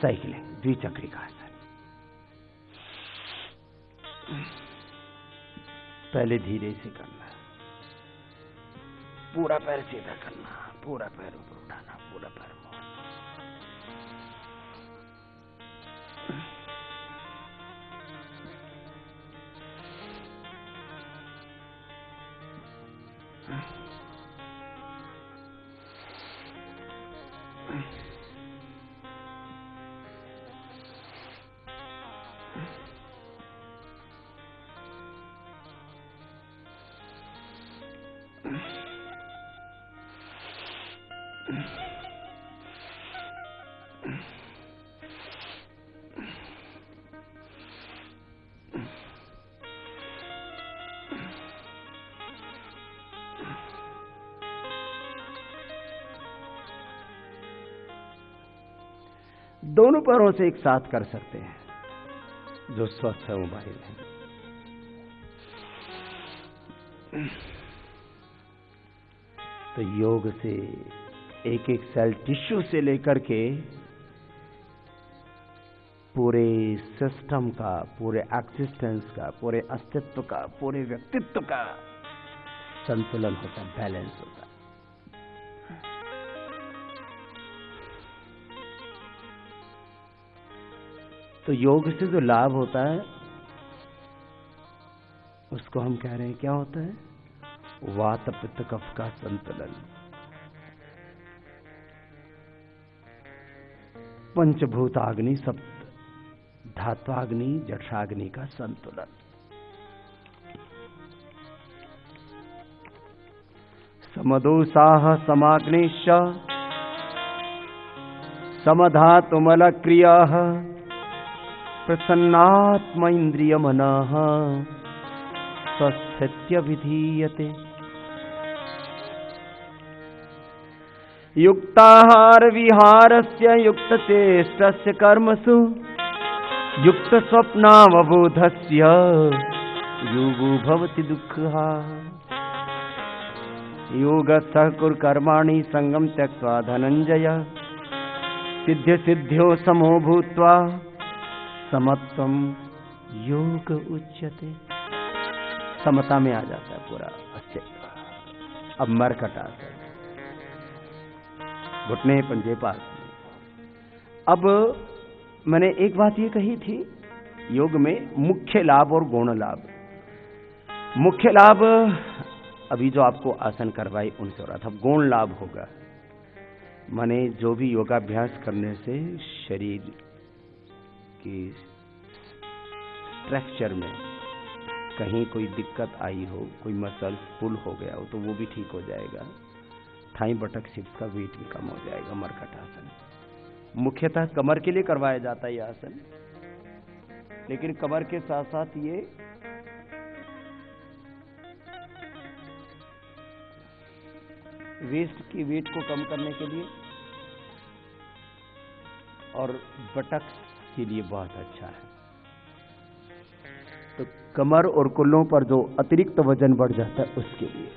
A: साइकिलिंग, द्विचक्री का आसन। पहले धीरे से करना, पूरा पैर सीधा करना, पूरा पैर ऊपर उठाना, पूरा पैर दोनों पैरों से एक साथ कर सकते हैं जो स्वस्थ है, मोबाइल है। तो योग से एक एक सेल टिश्यू से लेकर के पूरे सिस्टम का, पूरे एक्सिस्टेंस का, पूरे अस्तित्व का, पूरे व्यक्तित्व का संतुलन होता है, बैलेंस होता है। तो योग से जो लाभ होता है उसको हम कह रहे हैं, क्या होता है? वात पित्त कफ का संतुलन, पंचभूताग्नि सप्त धात्वाग्नि जठराग्नि का संतुलन, समदोषाः समाग्निश्च समधातुमल क्रियाः प्रसन्नात्म इंद्रिय मनः स्वस्थ्य विधीयते। युक्ताहार विहारस्य युक्तचेष्टस्य कर्मसु युक्त स्वप्नावबोधस्य योगो भवति दुःखः। योगतः कुरु कर्माणि संगं त्यक्त्वा धनंजय सिद्ध सिद्ध्यो समो भूत्वा समत्वम योग उच्यते। समता में आ जाता है पूरा अस्तित्व। अब मरकट आता है, घुटने पंजे पास में। अब मैंने एक बात ये कही थी, योग में मुख्य लाभ और गौण लाभ। मुख्य लाभ अभी जो आपको आसन करवाई उनसे हो रहा था। गौण लाभ होगा माने जो भी योगाभ्यास करने से शरीर की स्ट्रक्चर में कहीं कोई दिक्कत आई हो, कोई मसल पुल हो गया हो, तो वो भी ठीक हो जाएगा। थाई बटक सिप्स का वेट भी कम हो जाएगा। मरकट आसन मुख्यतः कमर के लिए करवाया जाता है यह आसन, लेकिन कमर के साथ साथ ये वेस्ट की वेट को कम करने के लिए और बटक्स के लिए बहुत अच्छा है। तो कमर और कुल्लों पर जो अतिरिक्त वजन बढ़ जाता है उसके लिए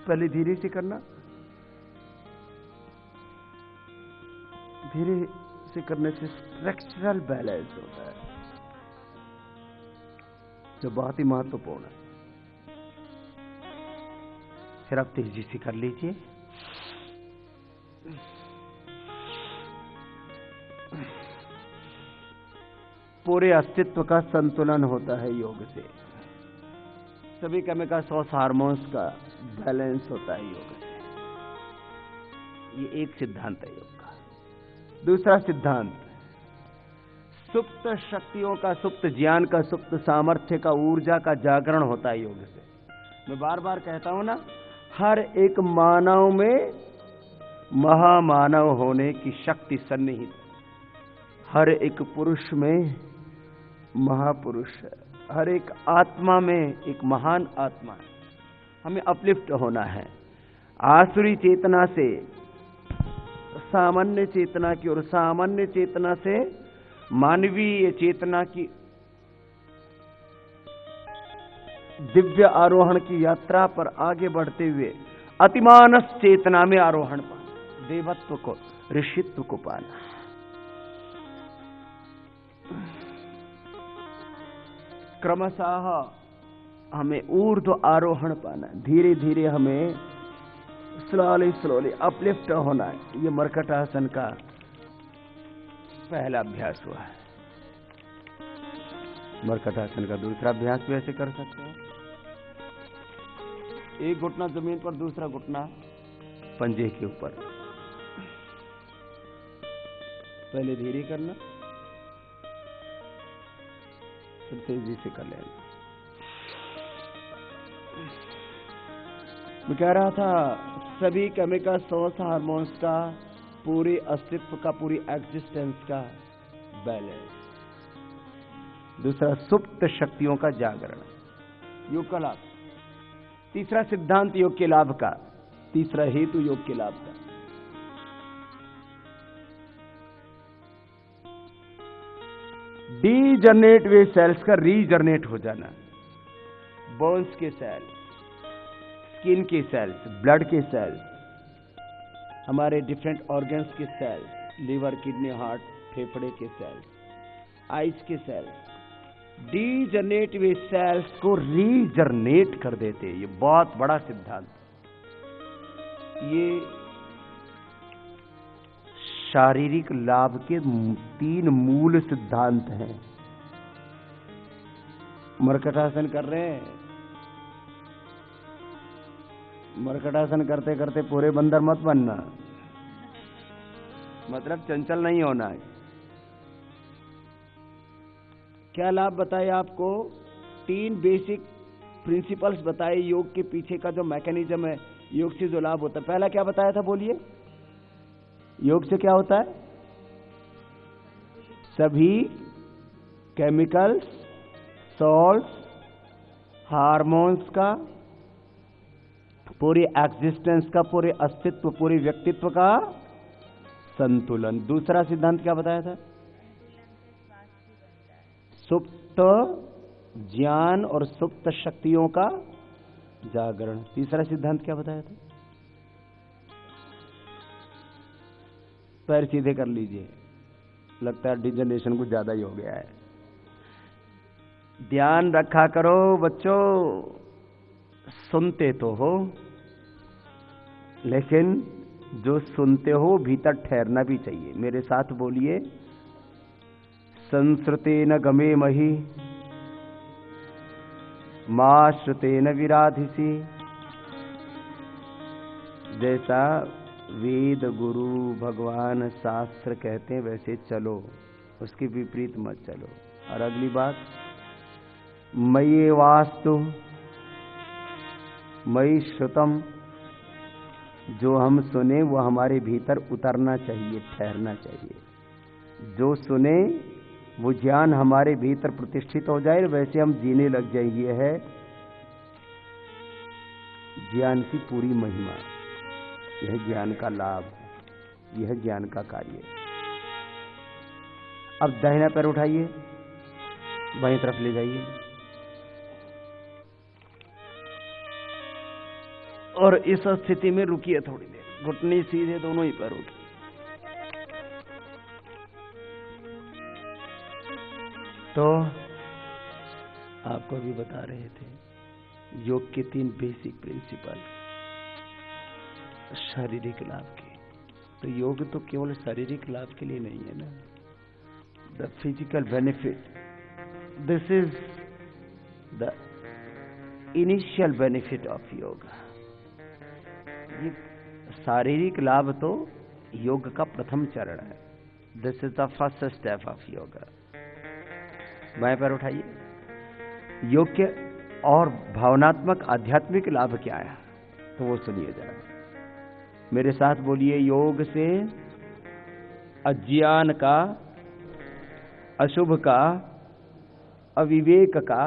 A: पहले धीरे से करना। धीरे से करने से स्ट्रक्चरल बैलेंस होता है जो बहुत ही महत्वपूर्ण है। फिर आप तेजी से कर लीजिए। पूरे अस्तित्व का संतुलन होता है योग से। सभी केमिकल्स और हार्मोन्स का बैलेंस होता है योग से। ये एक सिद्धांत है योग का। दूसरा सिद्धांत, सुप्त शक्तियों का, सुप्त ज्ञान का, सुप्त सामर्थ्य का, ऊर्जा का जागरण होता है योग से। मैं बार बार कहता हूं ना, हर एक मानव में महामानव होने की शक्ति सन्निहित है। हर एक पुरुष में महापुरुष है। हर एक आत्मा में एक महान आत्मा है। हमें अपलिफ्ट होना है आसुरी चेतना से सामान्य चेतना की और सामान्य चेतना से मानवीय चेतना की दिव्य आरोहण की यात्रा पर आगे बढ़ते हुए अतिमानस चेतना में आरोहण पाना, देवत्व को, ऋषित्व को पाना। क्रमशः हमें ऊर्ध्व आरोहण पाना, धीरे धीरे हमें स्लोली अपलिफ्ट होना है। ये मर्कटासन का पहला अभ्यास हुआ है। मर्कटासन का दूसरा अभ्यास भी ऐसे कर सकते हैं। एक घुटना जमीन पर, दूसरा घुटना पंजे के ऊपर। पहले धीरे करना, फिर तेजी से कर लेना। मैं कह रहा था सभी केमिकल सोर्स हार्मोन्स का, पूरे अस्तित्व का, पूरी एग्जिस्टेंस का बैलेंस। दूसरा सुप्त शक्तियों का जागरण, योग का लाभ। तीसरा सिद्धांत योग के लाभ का, तीसरा हेतु योग के लाभ का। डीजनरेट वे सेल्स का रीजनरेट हो जाना, बोन्स के सेल्स, स्किन के सेल्स, ब्लड के सेल्स, हमारे डिफरेंट ऑर्गन्स के सेल्स, लीवर, किडनी, हार्ट, फेफड़े के सेल्स, आइज के सेल्स, डीजनरेट वे सेल्स को रीजनरेट कर देते। ये बहुत बड़ा सिद्धांत, ये शारीरिक लाभ के 3 मूल सिद्धांत हैं। मर्कटासन कर रहे हैं, मर्कटासन करते करते पूरे बंदर मत बनना, मतलब चंचल नहीं होना है। क्या लाभ बताए आपको? 3 बेसिक प्रिंसिपल्स बताए योग के पीछे का जो मैकेनिज्म है, योग से जो लाभ होता है। पहला क्या बताया था, बोलिए? योग से क्या होता है? सभी केमिकल्स, सॉल्ट्स, हार्मोन्स का, पूरे एग्जिस्टेंस का, पूरे अस्तित्व, पूरे व्यक्तित्व का संतुलन। दूसरा सिद्धांत क्या बताया था? सुप्त ज्ञान और सुप्त शक्तियों का जागरण। तीसरा सिद्धांत क्या बताया था? पैर सीधे कर लीजिए, लगता है डिजनरेशन कुछ ज्यादा ही हो गया है। ध्यान रखा करो बच्चों, सुनते तो हो, लेकिन जो सुनते हो भीतर ठहरना भी चाहिए। मेरे साथ बोलिए, संस्रुतेन गमे मही मां श्रुतेन विराधिसी। जैसा वेद, गुरु, भगवान, शास्त्र कहते हैं वैसे चलो, उसके विपरीत मत चलो। और अगली बात, मयि वास्तु मयि श्रुतम, जो हम सुने वो हमारे भीतर उतरना चाहिए, ठहरना चाहिए। जो सुने वो ज्ञान हमारे भीतर प्रतिष्ठित हो जाए, वैसे हम जीने लग जाए। ये है ज्ञान की पूरी महिमा, यह ज्ञान का लाभ, यह ज्ञान का कार्य। अब दाहिना पैर उठाइए, बाईं तरफ ले जाइए और इस स्थिति में रुकिए थोड़ी देर। घुटने सीधे, दोनों ही पैरों के। तो आपको भी बता रहे थे योग के 3 बेसिक प्रिंसिपल शारीरिक लाभ के। तो योग तो केवल शारीरिक लाभ के लिए नहीं है ना। The physical benefit, this is the initial benefit of yoga. ये शारीरिक लाभ तो योग का प्रथम चरण है। This is the first step of yoga. बाएं पैर उठाइए। योग के और भावनात्मक आध्यात्मिक लाभ क्या है तो वो सुनिए जरा, मेरे साथ बोलिए। योग से अज्ञान का, अशुभ का, अविवेक का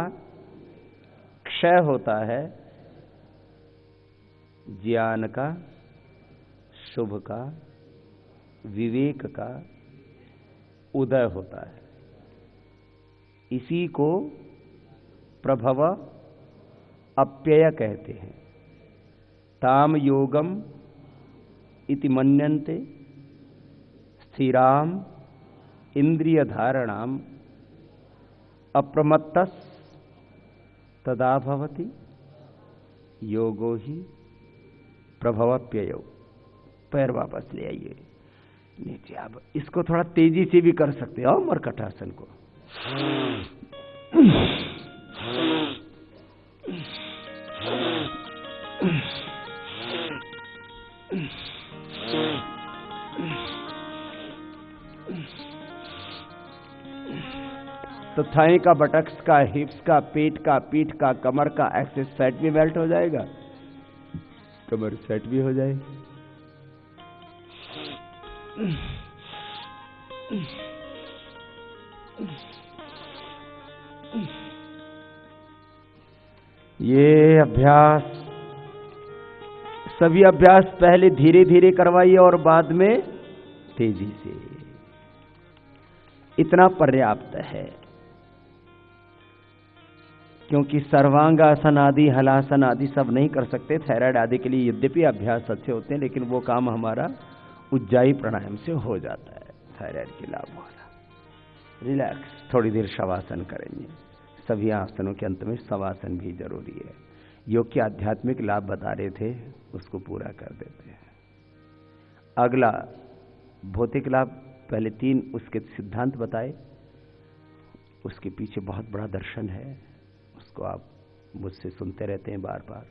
A: क्षय होता है, ज्ञान का, शुभ का, विवेक का उदय होता है। इसी को प्रभव अप्यय कहते हैं। ताम योगम इति मन्यन्ते स्थिराम इंद्रिय धारणाम अप्रमत्तस तदा भवति योगो ही प्रभवप्ययो। पैर वापस ले आइए नीचे। अब इसको थोड़ा तेजी से भी कर सकते हो मरकटासन को। तो थाई का, बटक्स का, हिप्स का, पेट का, पीठ का, कमर का एक्सेस फैट भी मेल्ट हो जाएगा, कमर सेट भी हो जाएगी। ये अभ्यास, सभी अभ्यास पहले धीरे धीरे करवाइए और बाद में तेजी से। इतना पर्याप्त है, क्योंकि सर्वांगासन आदि, हलासन आदि सब नहीं कर सकते। थायराइड आदि के लिए यद्यपि अभ्यास अच्छे होते हैं, लेकिन वो काम हमारा उज्जाई प्राणायाम से हो जाता है। थायराइड के लाभ वाला रिलैक्स, थोड़ी देर शवासन करेंगे। सभी आसनों के अंत में शवासन भी जरूरी है। योग के आध्यात्मिक लाभ बता रहे थे, उसको पूरा कर देते हैं। अगला भौतिक लाभ, पहले 3 उसके सिद्धांत बताए, उसके पीछे बहुत बड़ा दर्शन है, उसको आप मुझसे सुनते रहते हैं बार बार।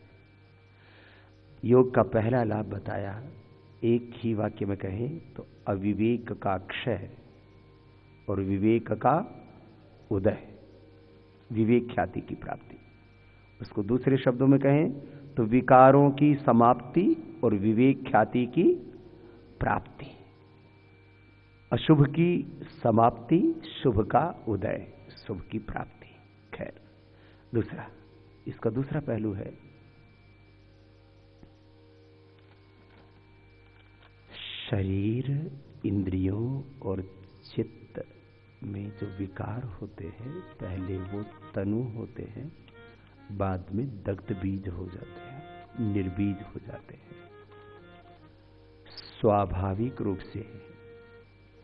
A: योग का पहला लाभ बताया, एक ही वाक्य में कहें तो अविवेक का क्षय और विवेक का उदय, विवेक ख्याति की प्राप्ति। उसको दूसरे शब्दों में कहें तो विकारों की समाप्ति और विवेक ख्याति की प्राप्ति। अशुभ की समाप्ति, शुभ का उदय, शुभ की प्राप्ति। खैर, दूसरा, इसका दूसरा पहलू है शरीर, इंद्रियों और चित्त में जो विकार होते हैं, पहले वो तनु होते हैं, बाद में दग्ध बीज हो जाते हैं, निर्बीज हो जाते हैं। स्वाभाविक रूप से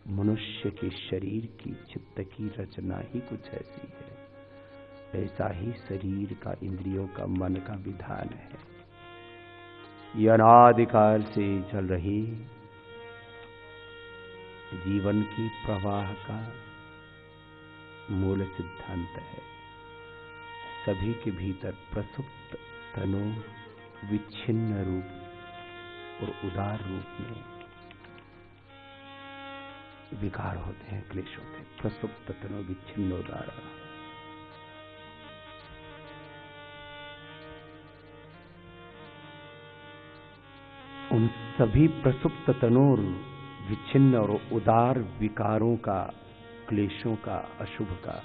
A: मनुष्य के शरीर की, चित्त की रचना ही कुछ ऐसी है। ऐसा ही शरीर का, इंद्रियों का, मन का विधान है। यह अनादिकाल से चल रही जीवन की प्रवाह का मूल सिद्धांत है। सभी के भीतर प्रसुप्त तनु विच्छिन्न रूप और उदार रूप में विकार होते हैं, क्लेश होते हैं। प्रसुप्त तनु विच्छिन्न उदार। उन सभी प्रसुप्त तनु, विच्छिन्न और उदार विकारों का, क्लेशों का, अशुभ का,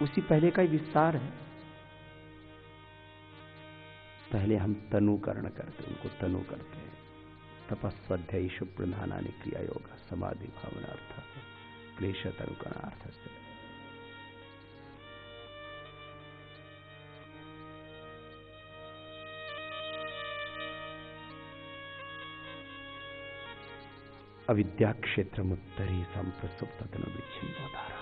A: उसी पहले का ही विस्तार है। पहले हम तनुकरण करते, उनको तनु करते हैं। तपस्वाध्यायी प्रधानानि क्रिया योग समाधि भावनार्थ क्लेश तनुकरणार्थ से। अविद्या क्षेत्र मुत्तरी संप्रसुप्त तनु विच्छिन्न धारा।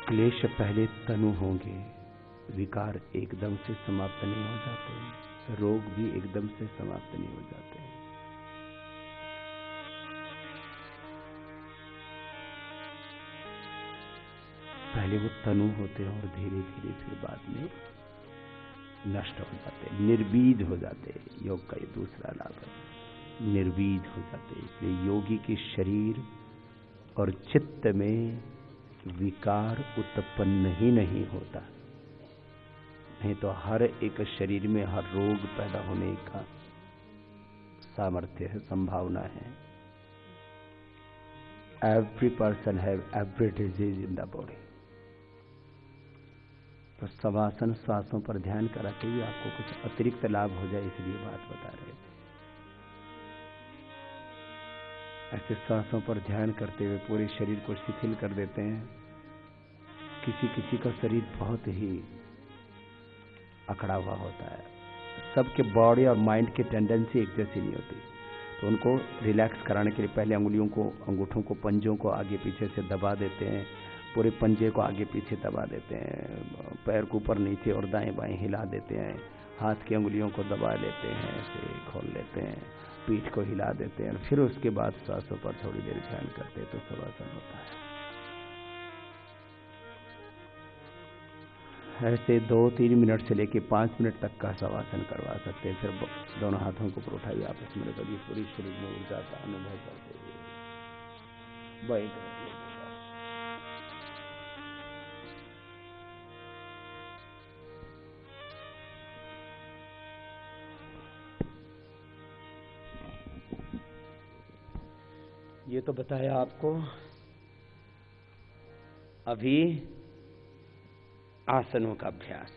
A: क्लेश पहले तनु होंगे, विकार एकदम से समाप्त नहीं हो जाते, रोग भी एकदम से समाप्त नहीं हो जाते। पहले वो तनु होते हैं और धीरे धीरे फिर बाद में नष्ट हो जाते, निर्बीज हो जाते। योग का ये दूसरा लाभ है, निर्बीज हो जाते। इसलिए योगी के शरीर और चित्त में विकार उत्पन्न ही नहीं होता। नहीं तो हर एक शरीर में हर रोग पैदा होने का सामर्थ्य है, संभावना है। Every person have every disease in the body. तो शवासन, श्वासों पर ध्यान करा के भी आपको कुछ अतिरिक्त लाभ हो जाए, इसलिए बात बता रहे थे। ऐसे श्वासों पर ध्यान करते हुए पूरे शरीर को शिथिल कर देते हैं, किसी किसी का शरीर बहुत ही अकड़ा हुआ होता है, सबके बॉडी और माइंड की टेंडेंसी एक जैसी नहीं होती, तो उनको रिलैक्स कराने के लिए पहले अंगुलियों को, अंगूठों को, पंजों को आगे पीछे से दबा देते हैं, पूरे पंजे को आगे पीछे दबा देते हैं, पैर को ऊपर नीचे और दाएं बाएं हिला देते हैं, हाथ की अंगुलियों को दबा लेते हैं, ऐसे खोल लेते हैं, पीठ को हिला देते हैं, फिर उसके बाद सांसों पर थोड़ी देर ध्यान करते हैं तो शवासन होता है। ऐसे 2-3 मिनट से लेके 5 मिनट तक का शवासन करवा सकते हैं। फिर दोनों हाथों को उठाइए, आपस में करिए, पूरी शरीर में ऊर्जा का अनुभव करते हुए बाएं तरफ लेके ये तो बताया आपको अभी आसनों का अभ्यास।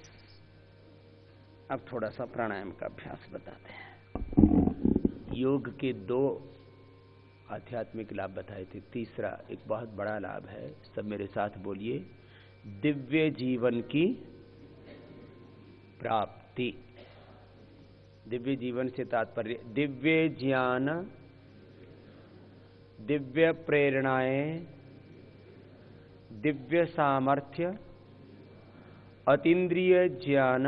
A: अब थोड़ा सा प्राणायाम का अभ्यास बताते हैं। योग के 2 आध्यात्मिक लाभ बताए थे, तीसरा एक बहुत बड़ा लाभ है, सब मेरे साथ बोलिए, दिव्य जीवन की प्राप्ति। दिव्य जीवन से तात्पर्य दिव्य ज्ञान, दिव्य प्रेरणाएं, दिव्य सामर्थ्य, अतीन्द्रिय ज्ञान,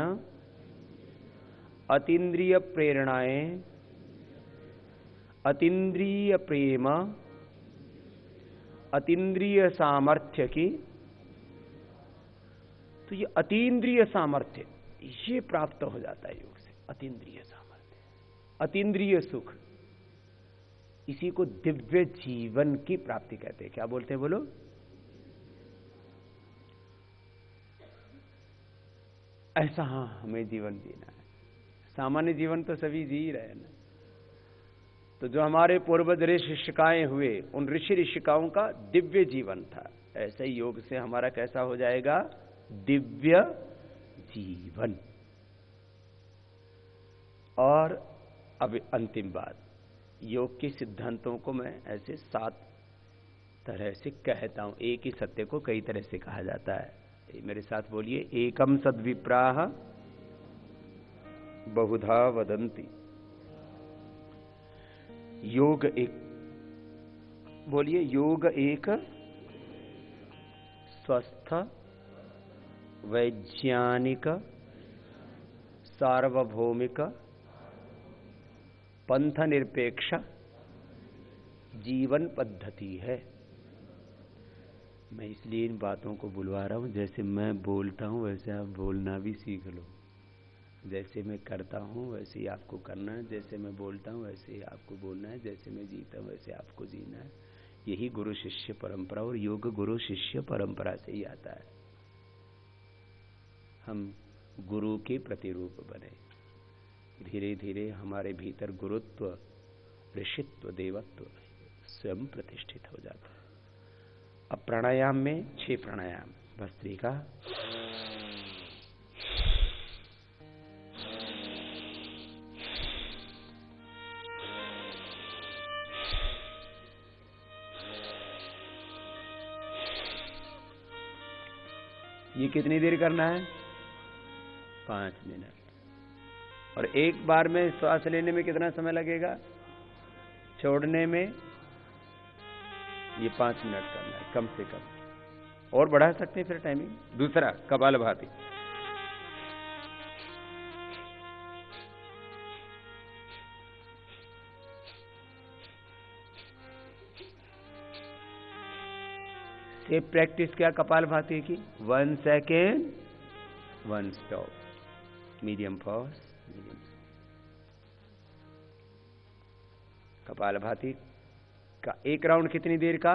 A: अतीन्द्रिय प्रेरणाएं, अतीन्द्रिय प्रेम, अतीन्द्रिय सामर्थ्य की, तो ये अतीन्द्रिय सामर्थ्य ये प्राप्त हो जाता है योग से। अतीन्द्रिय सामर्थ्य, अतीन्द्रिय सुख, इसी को दिव्य जीवन की प्राप्ति कहते हैं। क्या बोलते हैं बोलो? ऐसा हाँ हमें जीवन जीना है। सामान्य जीवन तो सभी जी रहे हैं ना, तो जो हमारे पूर्वज ऋषि ऋषिकाएं हुए, उन ऋषि ऋषिकाओं का दिव्य जीवन था, ऐसे ही योग से हमारा कैसा हो जाएगा? दिव्य जीवन। और अब अंतिम बात, योग के सिद्धांतों को मैं ऐसे 7 तरह से कहता हूं। एक ही सत्य को कई तरह से कहा जाता है। मेरे साथ बोलिए, एकम सद्विप्राह बहुधा वदन्ति। योग एक, बोलिए, योग एक स्वस्थ, वैज्ञानिक, सार्वभौमिक, पंथ निरपेक्ष जीवन पद्धति है। मैं इसलिए इन बातों को बुलवा रहा हूं, जैसे मैं बोलता हूं वैसे आप बोलना भी सीख लो। जैसे मैं करता हूं वैसे ही आपको करना है, जैसे मैं बोलता हूं वैसे ही आपको बोलना है, जैसे मैं जीता हूं वैसे आपको जीना है। यही गुरु शिष्य परंपरा, और योग गुरु शिष्य परंपरा से ही आता है। हम गुरु के प्रतिरूप बने, धीरे धीरे हमारे भीतर गुरुत्व, ऋषित्व, देवत्व स्वयं प्रतिष्ठित हो जाता है। अब प्राणायाम में 6 प्राणायाम, भस्त्रिका, ये कितनी देर करना है? 5 मिनट। और एक बार में श्वास लेने में कितना समय लगेगा? छोड़ने में ये 5 मिनट करना है कम से कम, और बढ़ा सकते हैं फिर टाइमिंग। दूसरा कपालभाति, से प्रैक्टिस क्या कपालभाति की? 1 second 1 stop, medium pause, medium. Kapalbhati का एक राउंड कितनी देर का?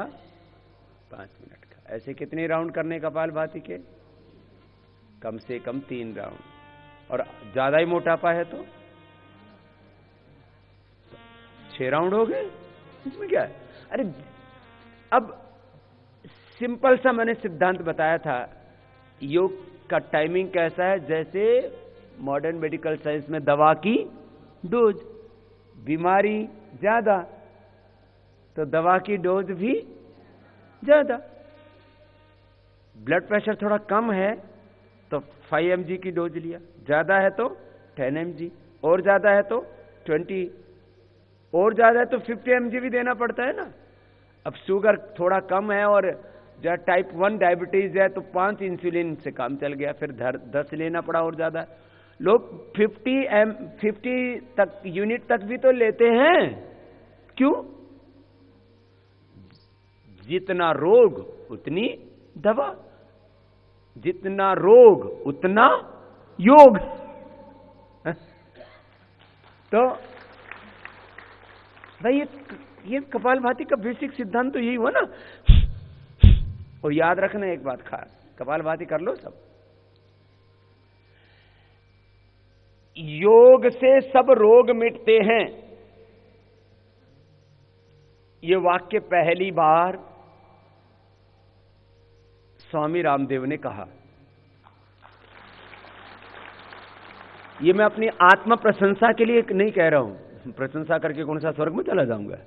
A: 5 मिनट का। ऐसे कितने राउंड करने कपालभाति के? कम से कम 3 राउंड, और ज्यादा ही मोटापा है तो 6 राउंड हो गए। इसमें क्या है? अरे अब सिंपल सा मैंने सिद्धांत बताया था। योग का टाइमिंग कैसा है? जैसे मॉडर्न मेडिकल साइंस में दवा की डोज, बीमारी ज्यादा तो दवा की डोज भी ज्यादा। ब्लड प्रेशर थोड़ा कम है तो 5 mg की डोज लिया, ज्यादा है तो 10 mg, और ज्यादा है तो 20, और ज्यादा है तो 50 mg भी देना पड़ता है ना। अब शुगर थोड़ा कम है और जब टाइप 1 डायबिटीज है तो 5 इंसुलिन से काम चल गया, फिर 10 लेना पड़ा और ज्यादा। लोग 50 तक यूनिट तक भी तो लेते हैं। क्यों? जितना रोग उतनी दवा, जितना रोग उतना योग। तो भाई ये कपालभाति का बेसिक सिद्धांत तो यही हुआ ना। और याद रखना एक बात खास, कपालभाति कर लो सब। योग से सब रोग मिटते हैं, ये वाक्य पहली बार स्वामी रामदेव ने कहा। ये मैं अपनी आत्म प्रशंसा के लिए नहीं कह रहा हूं, प्रशंसा करके कौन सा स्वर्ग में चला जाऊंगा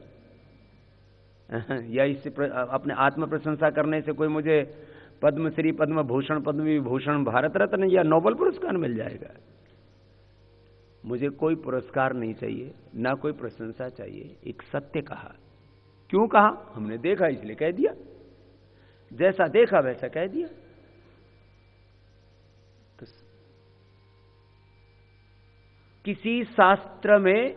A: या इससे अपने आत्म प्रशंसा करने से कोई मुझे पद्मश्री, पद्म भूषण, पद्म विभूषण, भारत रत्न या नोबेल पुरस्कार मिल जाएगा। मुझे कोई पुरस्कार नहीं चाहिए, ना कोई प्रशंसा चाहिए। एक सत्य कहा। क्यों कहा? हमने देखा इसलिए कह दिया, जैसा देखा वैसा कह दिया। तो किसी शास्त्र में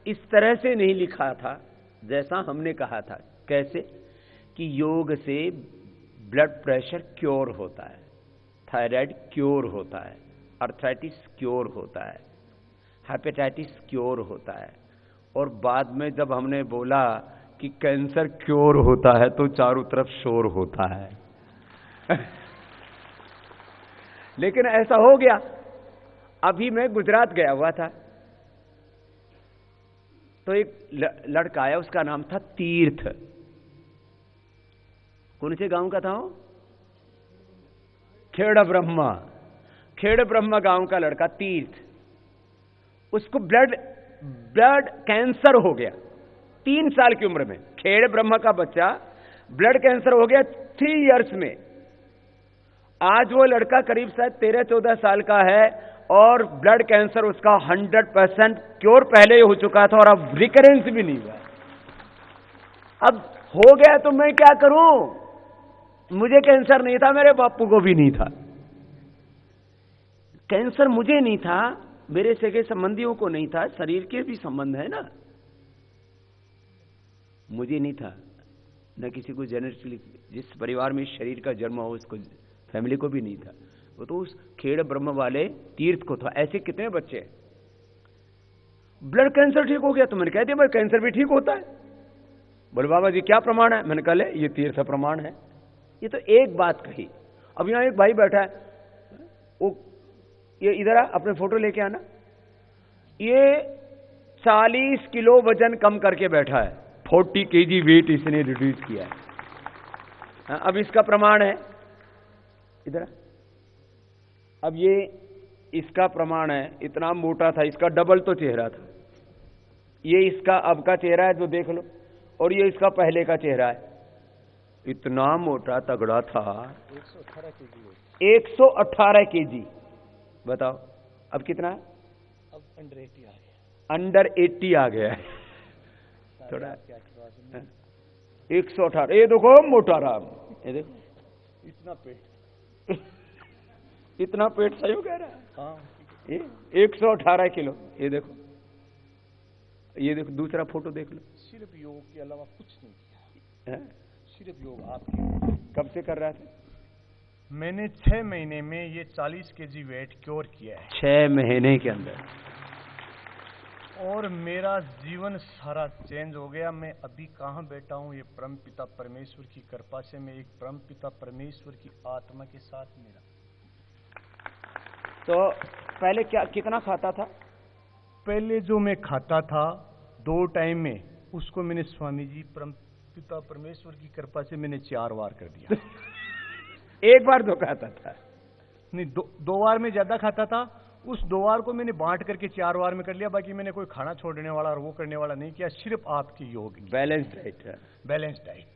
A: इस तरह से नहीं लिखा था जैसा हमने कहा था। कैसे? कि योग से ब्लड प्रेशर क्योर होता है, थायराइड क्योर होता है, अर्थराइटिस क्योर होता है, हेपेटाइटिस क्योर होता है। और बाद में जब हमने बोला कि कैंसर क्योर होता है तो चारों तरफ शोर होता है लेकिन ऐसा हो गया। अभी मैं गुजरात गया हुआ था तो एक लड़का आया, उसका नाम था तीर्थ। कौन से गांव का था वो? खेड़ ब्रह्मा, खेड़ ब्रह्मा गांव का लड़का तीर्थ। उसको ब्लड कैंसर हो गया 3 साल की उम्र में। खेड़ ब्रह्मा का बच्चा ब्लड कैंसर हो गया 3 इयर्स में। आज वो लड़का करीब शायद 13-14 साल का है और ब्लड कैंसर उसका 100% क्योर पहले हो चुका था और अब रिकरेंस भी नहीं हुआ। अब हो गया तो मैं क्या करूं? मुझे कैंसर नहीं था, मेरे बापू को भी नहीं था। कैंसर मुझे नहीं था, मेरे सगे संबंधियों को नहीं था, शरीर के भी संबंध है ना। मुझे नहीं था, न किसी को जेनेटिकली, जिस परिवार में शरीर का जन्म हो उसको, फैमिली को भी नहीं था। वो तो उस खेड़ ब्रह्म वाले तीर्थ को था। ऐसे कितने बच्चे हैं? ब्लड कैंसर ठीक हो गया तो मैंने कह दिया भाई कैंसर भी ठीक होता है। बोले बाबा जी क्या प्रमाण है? मैंने कहा ले ये तीर्थ प्रमाण है। ये तो एक बात कही। अब यहां एक भाई बैठा है, वो ये इधर आ, अपने फोटो लेके आना। ये 40 किलो वजन कम करके बैठा है, 40 kg वेट इसने रिड्यूस किया है। अब इसका प्रमाण है, इधर आ। अब ये इसका प्रमाण है, इतना मोटा था, इसका डबल तो चेहरा था। ये इसका अब का चेहरा है जो देख लो, और ये इसका पहले का चेहरा है। इतना मोटा तगड़ा था, 118 kg। बताओ अब कितना है?
B: अब अंडर 80 आ गया।
A: अंडर 80 आ गया है थोड़ा। 118, ये देखो मोटा रहा। ये देखो
B: इतना पेट
A: इतना पेट सही हो कह रहा है।
B: हाँ,
A: ये 118 किलो। ये देखो, ये देखो दूसरा फोटो देख लो।
B: सिर्फ योग के अलावा कुछ नहीं किया
A: है?
B: सिर्फ योग। आपकी
A: कब से कर रहा था?
B: मैंने 6 महीने में ये 40 kg वेट क्योर किया है।
A: 6 महीने के अंदर।
B: और मेरा जीवन सारा चेंज हो गया। मैं अभी कहाँ बैठा हूँ? ये परम पिता परमेश्वर की कृपा से मैं एक परम पिता परमेश्वर की आत्मा के साथ मेरा।
A: तो पहले क्या कितना खाता था?
B: पहले जो मैं खाता था 2 टाइम में, उसको मैंने स्वामी जी परम पिता परमेश्वर की कृपा से मैंने 4 बार कर दिया।
A: एक बार तो खाता था?
B: नहीं, 2 बार में ज्यादा खाता था। उस 2 बार को मैंने बांट करके 4 बार में कर लिया। बाकी मैंने कोई खाना छोड़ने वाला और वो करने वाला नहीं किया। सिर्फ आपकी योग,
A: बैलेंस डाइट है।
B: Balance diet.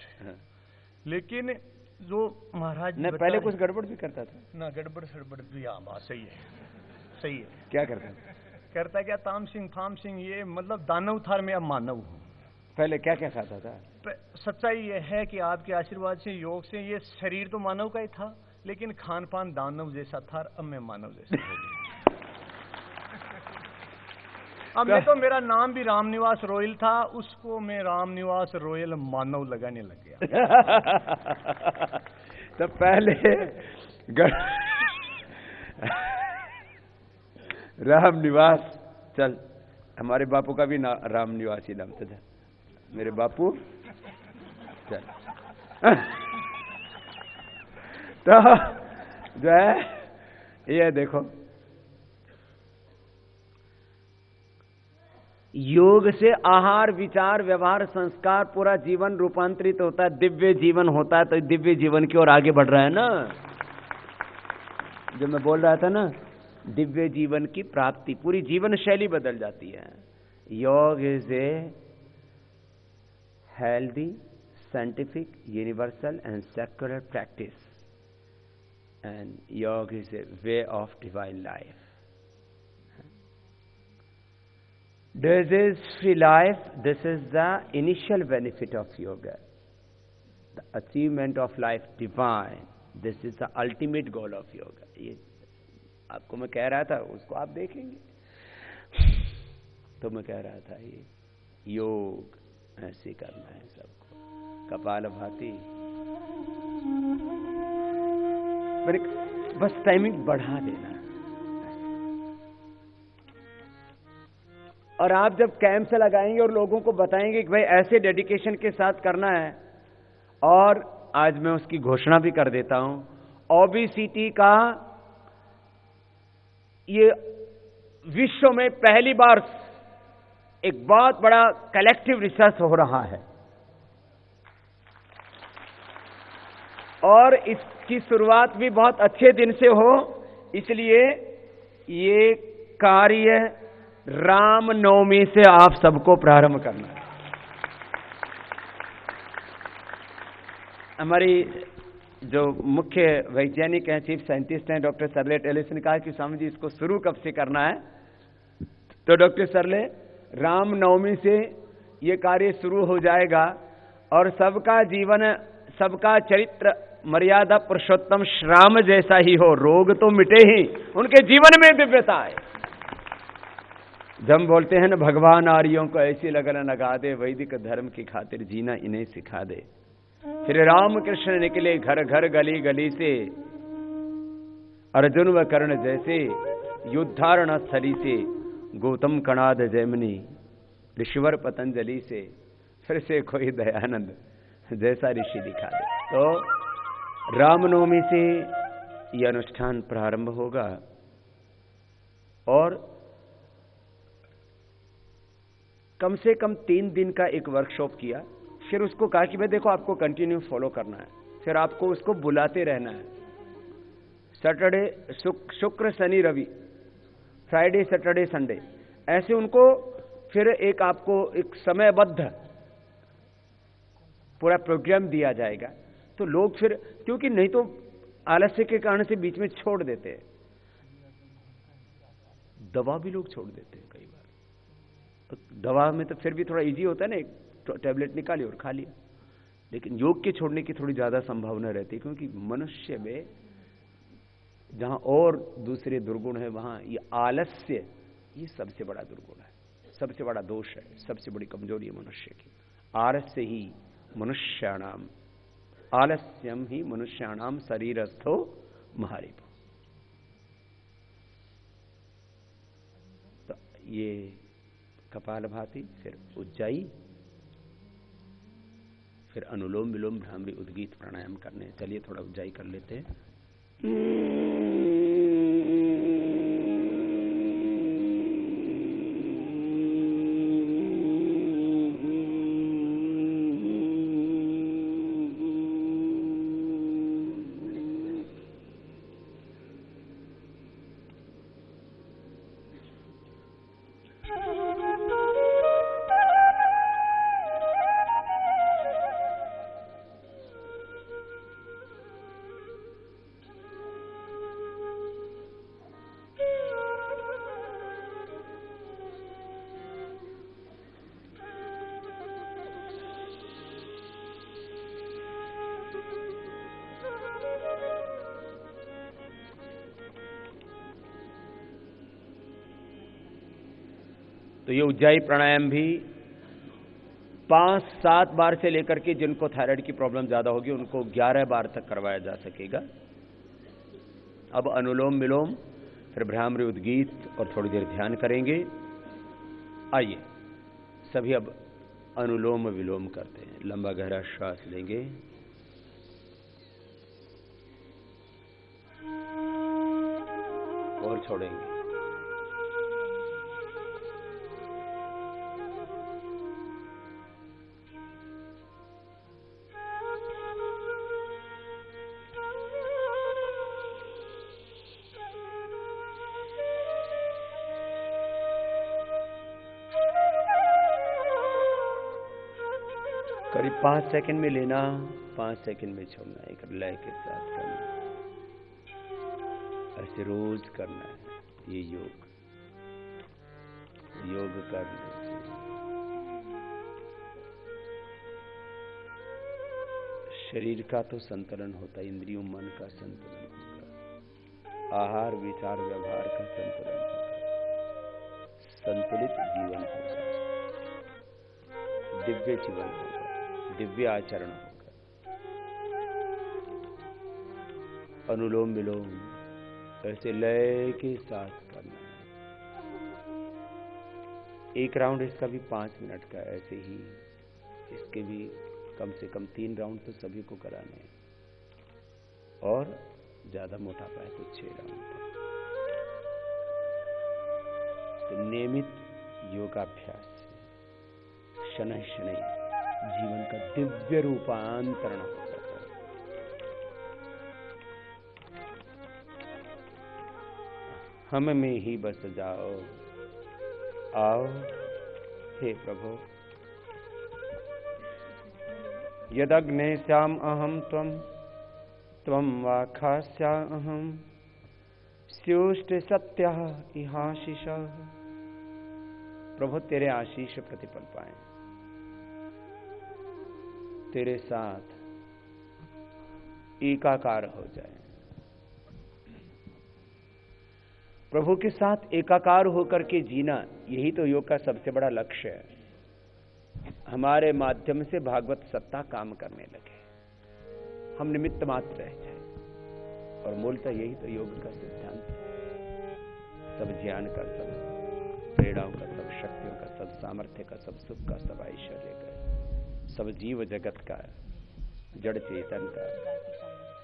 B: लेकिन जो महाराज
A: न पहले कुछ गड़बड़ भी करता था
B: ना, गड़बड़ सड़बड़ भी। हाँ बात सही है, सही है।
A: क्या करता था?
B: करता क्या, ताम सिंह फाम सिंह, ये मतलब दानव था, मैं अब मानव हूँ।
A: पहले क्या क्या खाता था?
B: सच्चाई ये है कि आपके आशीर्वाद से, योग से, ये शरीर तो मानव का ही था, लेकिन खान पान दानव जैसा था। अब मैं मानव जैसा हो गया। अब मैं तो, मेरा नाम भी रामनिवास रॉयल था, उसको मैं रामनिवास रॉयल मानव लगाने लग गया।
A: तो पहले रामनिवास, चल हमारे बापू का भी रामनिवास ही नाम था, मेरे बापू। चल तो जो है ये देखो, योग से आहार विचार व्यवहार संस्कार पूरा जीवन रूपांतरित होता है, दिव्य जीवन होता है। तो दिव्य जीवन की ओर आगे बढ़ रहा है ना, जो मैं बोल रहा था ना, दिव्य जीवन की प्राप्ति, पूरी जीवन शैली बदल जाती है। Yoga is a healthy scientific universal and secular practice, and yoga is a way of divine life. This is free life. This is the initial benefit of yoga. The achievement of life divine. This is the ultimate goal of yoga. ये आपको मैं कह रहा था, उसको आप देखेंगे तो मैं कह रहा था ये योग ऐसे करना है सबको, कपालभाति। बस टाइमिंग बढ़ा देना। और आप जब कैंप लगाएंगे और लोगों को बताएंगे कि भाई ऐसे डेडिकेशन के साथ करना है, और आज मैं उसकी घोषणा भी कर देता हूं, ओबेसिटी का ये विश्व में पहली बार एक बहुत बड़ा कलेक्टिव रिसर्च हो रहा है, और इसकी शुरुआत भी बहुत अच्छे दिन से हो, इसलिए ये कार्य रामनवमी से आप सबको प्रारंभ करना है। हमारी जो मुख्य वैज्ञानिक हैं, चीफ साइंटिस्ट हैं, डॉक्टर सरले टेलिस ने कहा कि स्वामी जी इसको शुरू कब से करना है, तो डॉक्टर सरले, रामनवमी से ये कार्य शुरू हो जाएगा, और सबका जीवन, सबका चरित्र मर्यादा पुरुषोत्तम श्राम जैसा ही हो, रोग तो मिटे ही, उनके जीवन में दिव्यता आए। जब हम बोलते हैं ना, भगवान आर्यों को ऐसी लगन लगा दे, वैदिक धर्म की खातिर जीना इन्हें सिखा दे। फिर राम कृष्ण निकले घर घर गली गली से, अर्जुन व कर्ण जैसे, युद्धारण स्थली से, गौतम कणाद जैमिनी, ऋषिवर पतंजलि से, फिर से कोई दयानंद जैसा ऋषि दिखा दे। तो रामनवमी से यह अनुष्ठान प्रारंभ होगा, और कम से कम 3 दिन का एक वर्कशॉप किया। फिर उसको कहा कि भाई देखो, आपको कंटिन्यू फॉलो करना है, फिर आपको उसको बुलाते रहना है। सैटरडे, शुक्र शनि रवि, फ्राइडे सैटरडे संडे, ऐसे उनको फिर एक आपको एक समयबद्ध पूरा प्रोग्राम दिया जाएगा। तो लोग फिर, क्योंकि नहीं तो आलस्य के कारण से बीच में छोड़ देते हैं, दवा भी लोग छोड़ देते हैं कई बार। तो दवा में तो फिर भी थोड़ा इजी होता है ना, एक टैबलेट निकाली और खा लिया, लेकिन योग के छोड़ने की थोड़ी ज्यादा संभावना रहती है, क्योंकि मनुष्य में जहां और दूसरे दुर्गुण है, वहां ये आलस्य, ये सबसे बड़ा दुर्गुण है, सबसे बड़ा दोष है, सबसे बड़ी कमजोरी है मनुष्य की। आलस्य ही मनुष्याणाम, आलस्यम ही मनुष्याणाम शरीरस्थो महारिपो। तो ये कपालभाति, फिर उज्जाई, फिर अनुलोम विलोम भ्रामरी उद्गीत प्राणायाम करने। चलिए थोड़ा उज्जाई कर लेते हैं। तो ये उज्जाई प्राणायाम भी 5-7 बार से लेकर के जिनको थायराइड की प्रॉब्लम ज्यादा होगी उनको 11 बार तक करवाया जा सकेगा। अब अनुलोम विलोम, फिर भ्रामरी उद्गीत और थोड़ी देर ध्यान करेंगे। आइए सभी अब अनुलोम विलोम करते हैं। लंबा गहरा श्वास लेंगे, और छोड़ेंगे। करीब 5 सेकंड में लेना, 5 सेकंड में छोड़ना, एक लय के साथ करना। ऐसे रोज करना है ये योग करने से शरीर का तो संतुलन होता है, इंद्रियों मन का संतुलन होगा, आहार विचार व्यवहार का संतुलन होगा, संतुलित जीवन होगा, दिव्य जीवन होगा, दिव्य आचरण होगा। अनुलोम विलोम ऐसे लय के साथ करना है। एक राउंड इसका भी 5 मिनट का, ऐसे ही इसके भी कम से कम 3 राउंड तो सभी को कराने हैं, और ज्यादा मोटापा है तो 6 राउंड तक। तो नियमित योगाभ्यास से शनैः शनैः जीवन का दिव्य रूपांतरण हो जाता है। हम में ही बस जाओ, आओ हे प्रभु। यदग्नेस्याम अहम त्वं, त्वं वा खास्याहम्, स्युष्ट सत्यः इहाशिषः। प्रभु तेरे आशीष प्रतिपल पाए, तेरे साथ एकाकार हो जाए। प्रभु के साथ एकाकार होकर के जीना, यही तो योग का सबसे बड़ा लक्ष्य है। हमारे माध्यम से भागवत सत्ता काम करने लगे, हम निमित्त मात्र रह जाए, और मूलतः यही तो योग का सिद्धांत है। सब ज्ञान का, सब प्रेरणाओं का, सब शक्तियों का, सब सामर्थ्य का, सब सुख का, सब ऐश्वर्य का, सब जीव जगत का, जड़ चेतन का,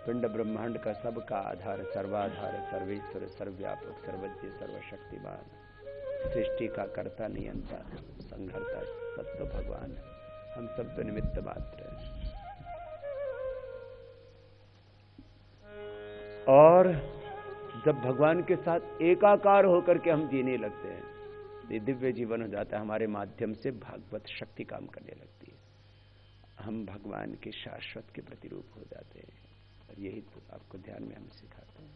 A: पिंड ब्रह्मांड का, सबका आधार, सर्वाधार, सर्वेश्वर, सर्वव्यापक, सर्वज्ञ, सर्वशक्तिमान, सृष्टि का कर्ता नियंता, संघर्ता सत्य भगवान। हम सब तो निमित्त मात्र हैं। और जब भगवान के साथ एकाकार होकर के हम जीने लगते हैं, ये दिव्य जीवन हो जाता है। हमारे माध्यम से भागवत शक्ति काम करने लगती है, हम भगवान के शाश्वत के प्रतिरूप हो जाते हैं। और यही तो आपको ध्यान में हम सिखाते हैं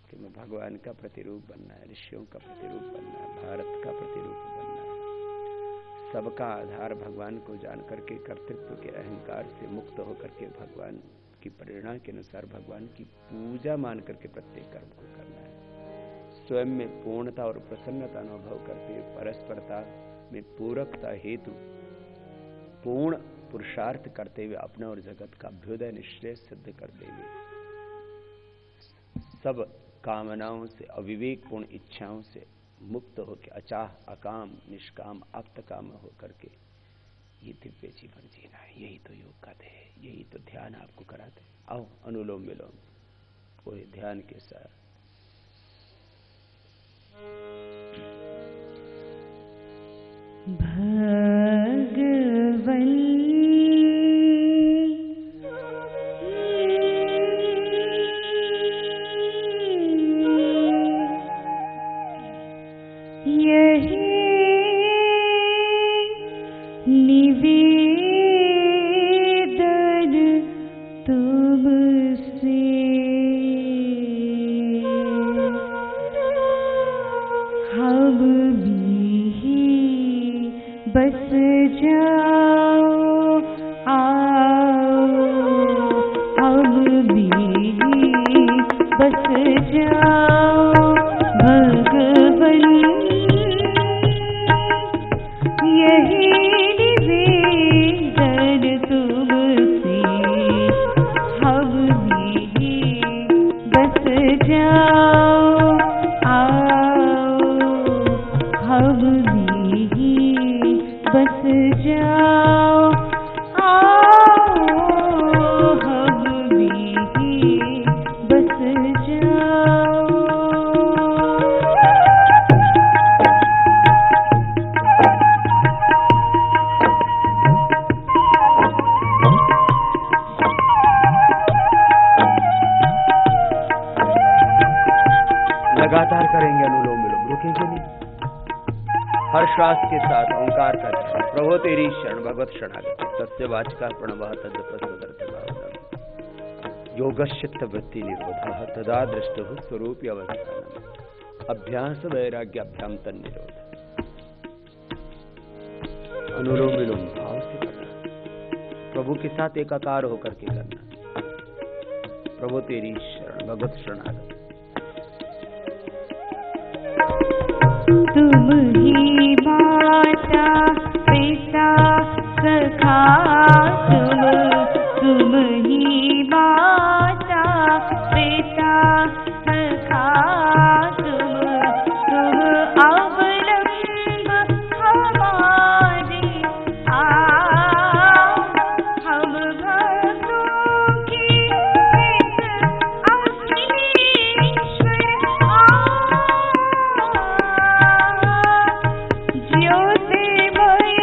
A: कि मैं भगवान का प्रतिरूप बनना है, ऋषियों का प्रतिरूप बनना है, भारत का प्रतिरूप बनना है। सबका आधार भगवान को जान करके, कर्तृत्व के अहंकार से मुक्त होकर के भगवान की प्रेरणा के अनुसार भगवान की पूजा मान करके प्रत्येक कर्म को करना है। स्वयं में पूर्णता और प्रसन्नता अनुभव करते, परस्परता में पूरकता हेतु पूर्ण पुरुषार्थ करते हुए अपने और जगत का अभ्युदय निश्चय सिद्ध करते हुए, सब कामनाओं से, अविवेकपूर्ण इच्छाओं से मुक्त होकर अचाह, अकाम, निष्काम, अप्तकाम होकर के ये दिव्य जीवन जीना है। यही तो योग का ध्येय है, यही तो ध्यान आपको कराते हैं। आओ अनुलोम विलोम पूरे ध्यान के साथ।
C: भगवन्
A: लगातार करेंगे अनुलोम विलोम, रुकेंगे नहीं। हर श्वास के साथ ओंकार का जप। प्रभो तेरी शरण भगवत शरणागति तस्य वाचका प्रणवः तद्जपस्मदर्थ भावनम् योगश्चित्त वृत्ति निरोधः तदा दृष्टुः स्वरूपी अवस्थानम् अभ्यास वैराग्याभ्याम तन्निरोध। अनुलोम विलोम भाव से करना, प्रभु के साथ एकाकार होकर के करना। प्रभु तेरी शरण भगवत शरणागति।
C: तुम ही माता पिता सखा, तुम ही माता पिता सखा, तुम अवलंब हमारी, हम भक्तों की अखिलेश्वर, ज्योतिर्मय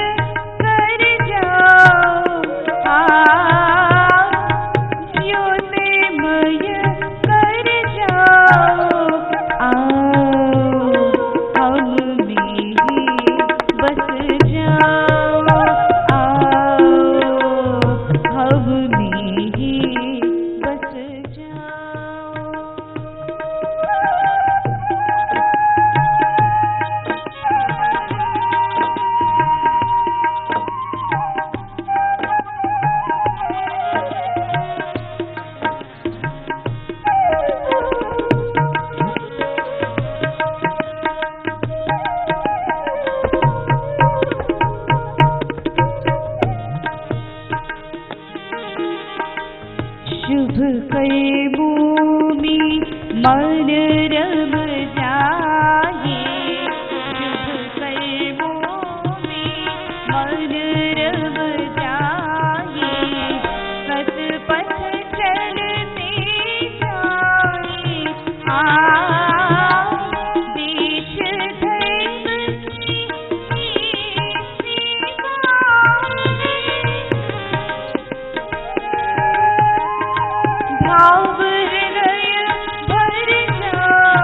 C: कर जाओ, ज्योतिर्मय कर जाओ, हम में ही बस जाओ, हम में ही बस जाओ। शुभ कर्मों में मन रम जाए, शुभ कर्मों में मन रम जाए, सतपथ चलते जाए, देश धर्म की सेवा भाव हृदय भर जाओ,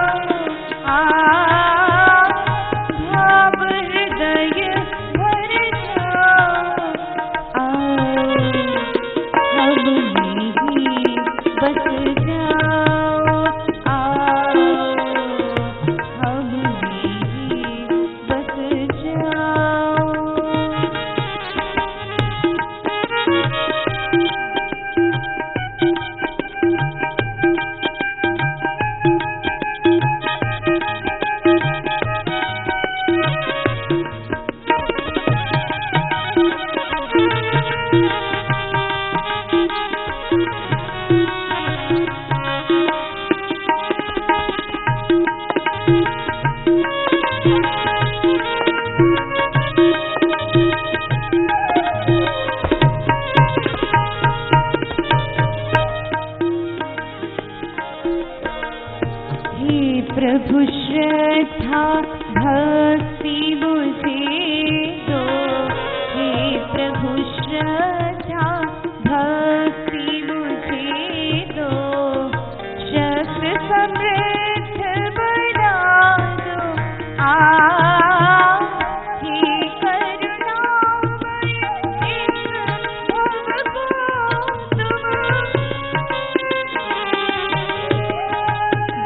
C: भाव हृदय भर जाओ, हम में ही बस जाओ, हम में ही बस जाओ। हे प्रभु श्रद्धा भक्ति मुझे दो, हे प्रभु श्रद्धा भक्ति मुझे दो, शस्त्र समृद्ध बना दो, हे करुणामय इस भव को तुम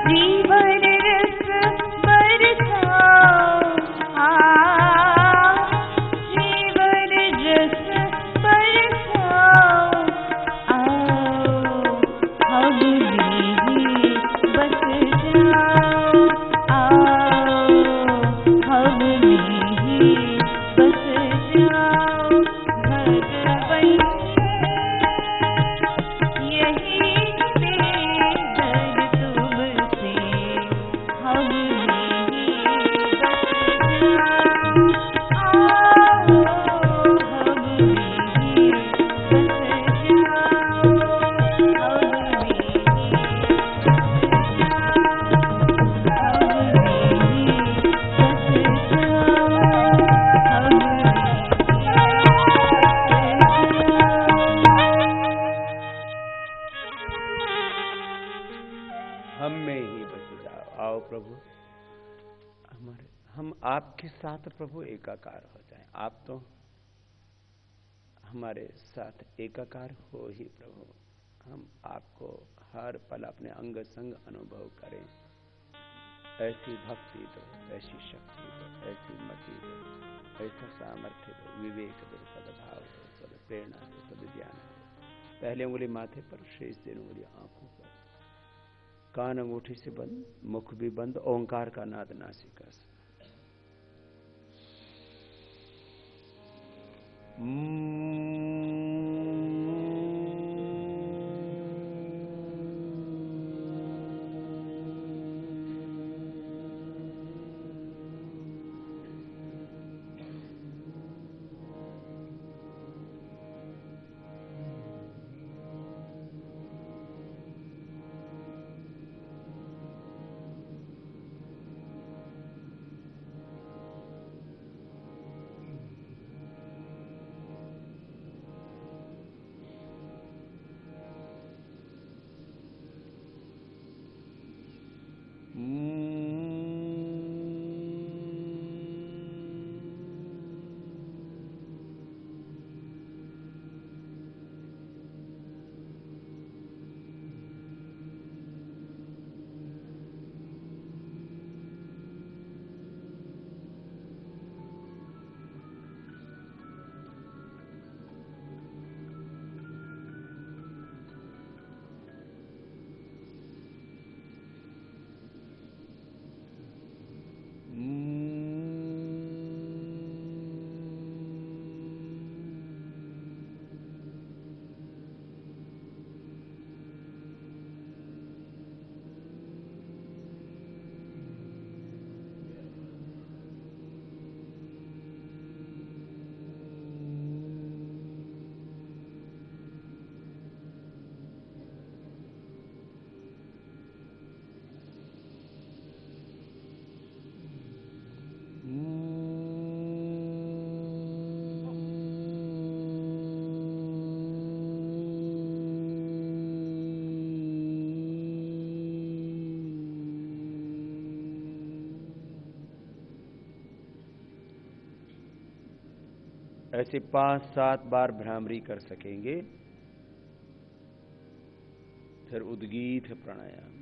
C: जीवन रस बरसाओ, जीवन रस बरसाओ,
A: हम में ही बस जाओ। आओ प्रभु, हम आपके साथ प्रभु एकाकार हो जाएं। आप तो हमारे साथ एकाकार हो ही प्रभु। हम आपको हर पल अपने अंग संग अनुभव करें। ऐसी भक्ति दो, ऐसी शक्ति दो, ऐसी मति दो, ऐसा सामर्थ्य दो, विवेक दो, सद्भाव दो, सद प्रेरणा दो, सद ज्ञान दो। पहले उंगली माथे पर, शेष 3 उंगली आंखों पर, कान अंगूठी से बंद, मुख भी बंद, ओंकार का नाद नासिका से। ऐसे 5-7 बार भ्रामरी कर सकेंगे, फिर उद्गीत प्राणायाम।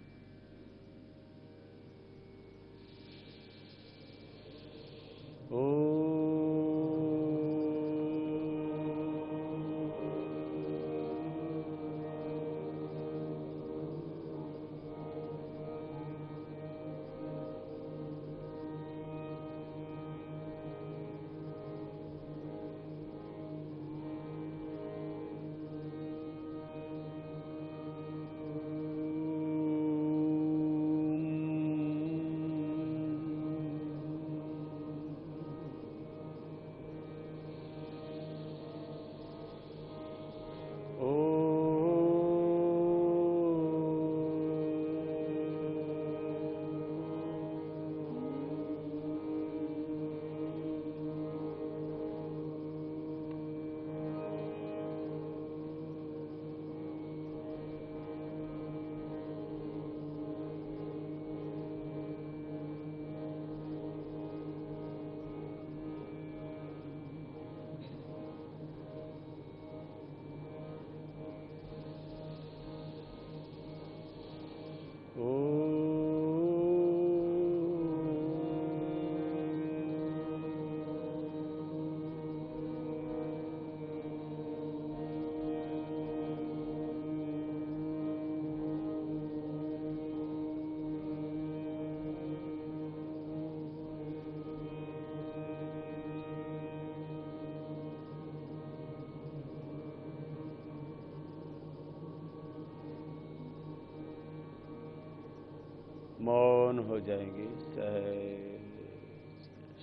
A: मौन हो जाएंगे, सहज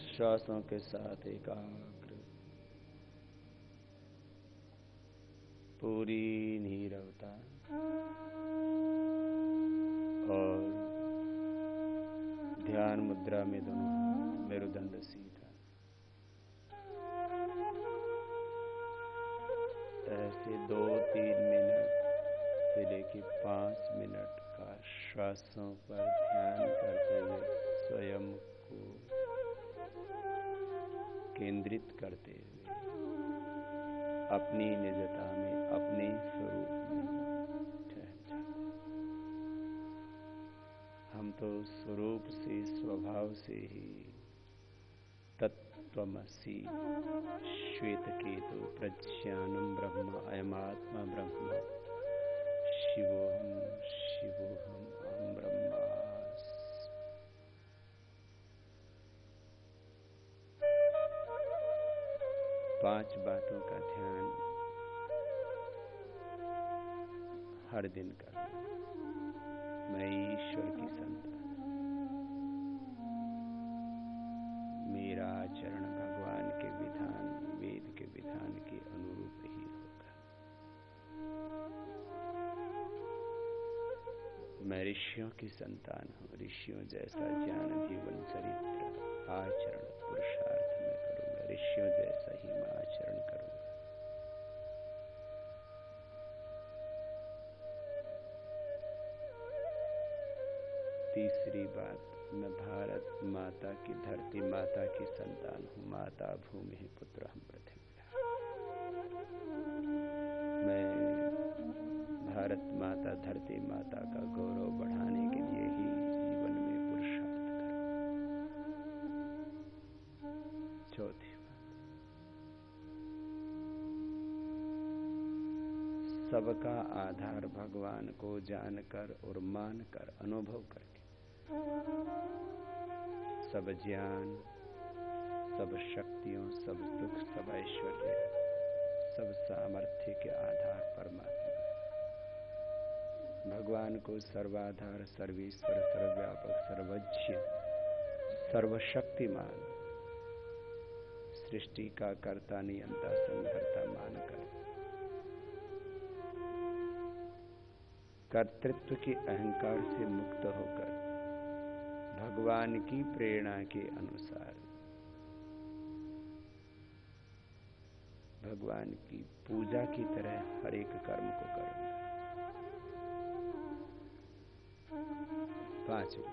A: श्वासों के साथ एकाग्र, पूरी नीरवता और ध्यान मुद्रा में दोनों मेरुदंड सीधा। ऐसे 2-3 मिनट से लेके 5 मिनट का श्वासों पर ध्यान करते हुए स्वयं को केंद्रित करते हुए अपनी निजता में, अपने स्वरूप में ठहर जाते। हम तो स्वरूप से, स्वभाव से ही तत्त्वमसि श्वेतकेतु प्रज्ञानम ब्रह्म अयमात्मा ब्रह्म शिवोहम शिवोहम अहम ब्रह्मास्मि। पांच बातों का ध्यान हर दिन करना। मैं ईश्वर की संतान, मेरा आचरण भगवान के विधान, वेद के विधान के अनुरूप ही होगा। मैं ऋषियों की संतान हूँ, ऋषियों जैसा ज्ञान, जीवन, चरित्र, आचरण, पुरुषार्थ में करूंगा। ऋषियों जैसा ही मैं आचरण करूंगा। तीसरी बात, मैं भारत माता की, धरती माता की संतान हूँ। माता भूमि ही पुत्रहम पृथिव्या। मैं भारत माता, धरती माता का गौरव बढ़ाने के लिए ही जीवन में पुरुषार्थ करूं। चौथी बात, सबका आधार भगवान को जानकर और मानकर, अनुभव करके सब ज्ञान, सब शक्तियों, सब सुख, सब ऐश्वर्य, सब सामर्थ्य के आधार परमात्मा भगवान को सर्वाधार, सर्वेश्वर, सर्वव्यापक, सर्वज्ञ, सर्वशक्तिमान, सृष्टि का कर्ता, नियंता, संहर्ता मानकर कर्तृत्व के अहंकार से मुक्त होकर भगवान की प्रेरणा के अनुसार भगवान की पूजा की तरह हर एक कर्म को करूंगा। पांचवा,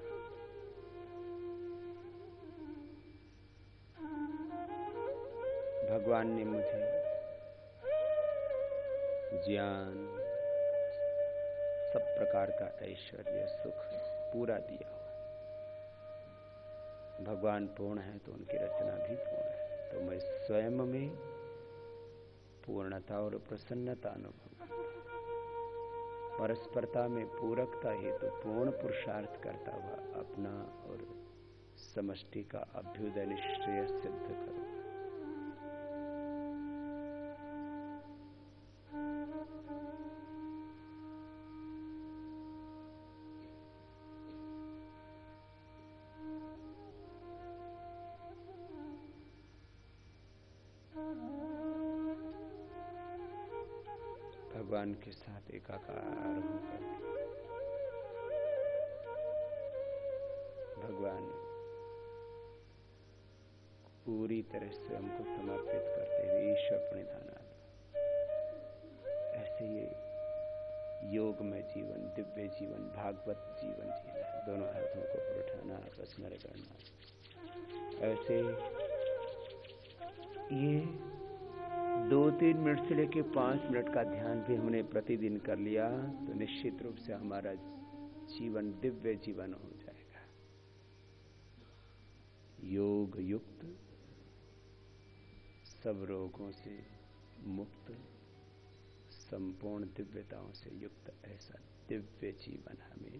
A: भगवान ने मुझे ज्ञान, सब प्रकार का ऐश्वर्य, सुख पूरा दिया हो। भगवान पूर्ण है तो उनकी रचना भी पूर्ण है। तो मैं स्वयं में पूर्णता और प्रसन्नता अनुभव करता हूं। परस्परता में पूरकता हेतु पूर्ण पुरुषार्थ करता हुआ अपना और समष्टि का अभ्युदय निश्चय सिद्ध करूंगा। भगवान के साथ एकाकार होकर भगवान पूरी तरह स्वयं को समर्पित करते हुए ईश्वर प्रणिधानात्, ऐसे ये योग में जीवन, दिव्य जीवन, भागवत जीवन जीना है। दोनों हाथों को उठाना, आपस में रगड़ना। ऐसे ये 2-3 मिनट से लेकर 5 मिनट का ध्यान भी हमने प्रतिदिन कर लिया तो निश्चित रूप से हमारा जीवन दिव्य जीवन हो जाएगा। योग युक्त, सब रोगों से मुक्त, संपूर्ण दिव्यताओं से युक्त ऐसा दिव्य जीवन हमें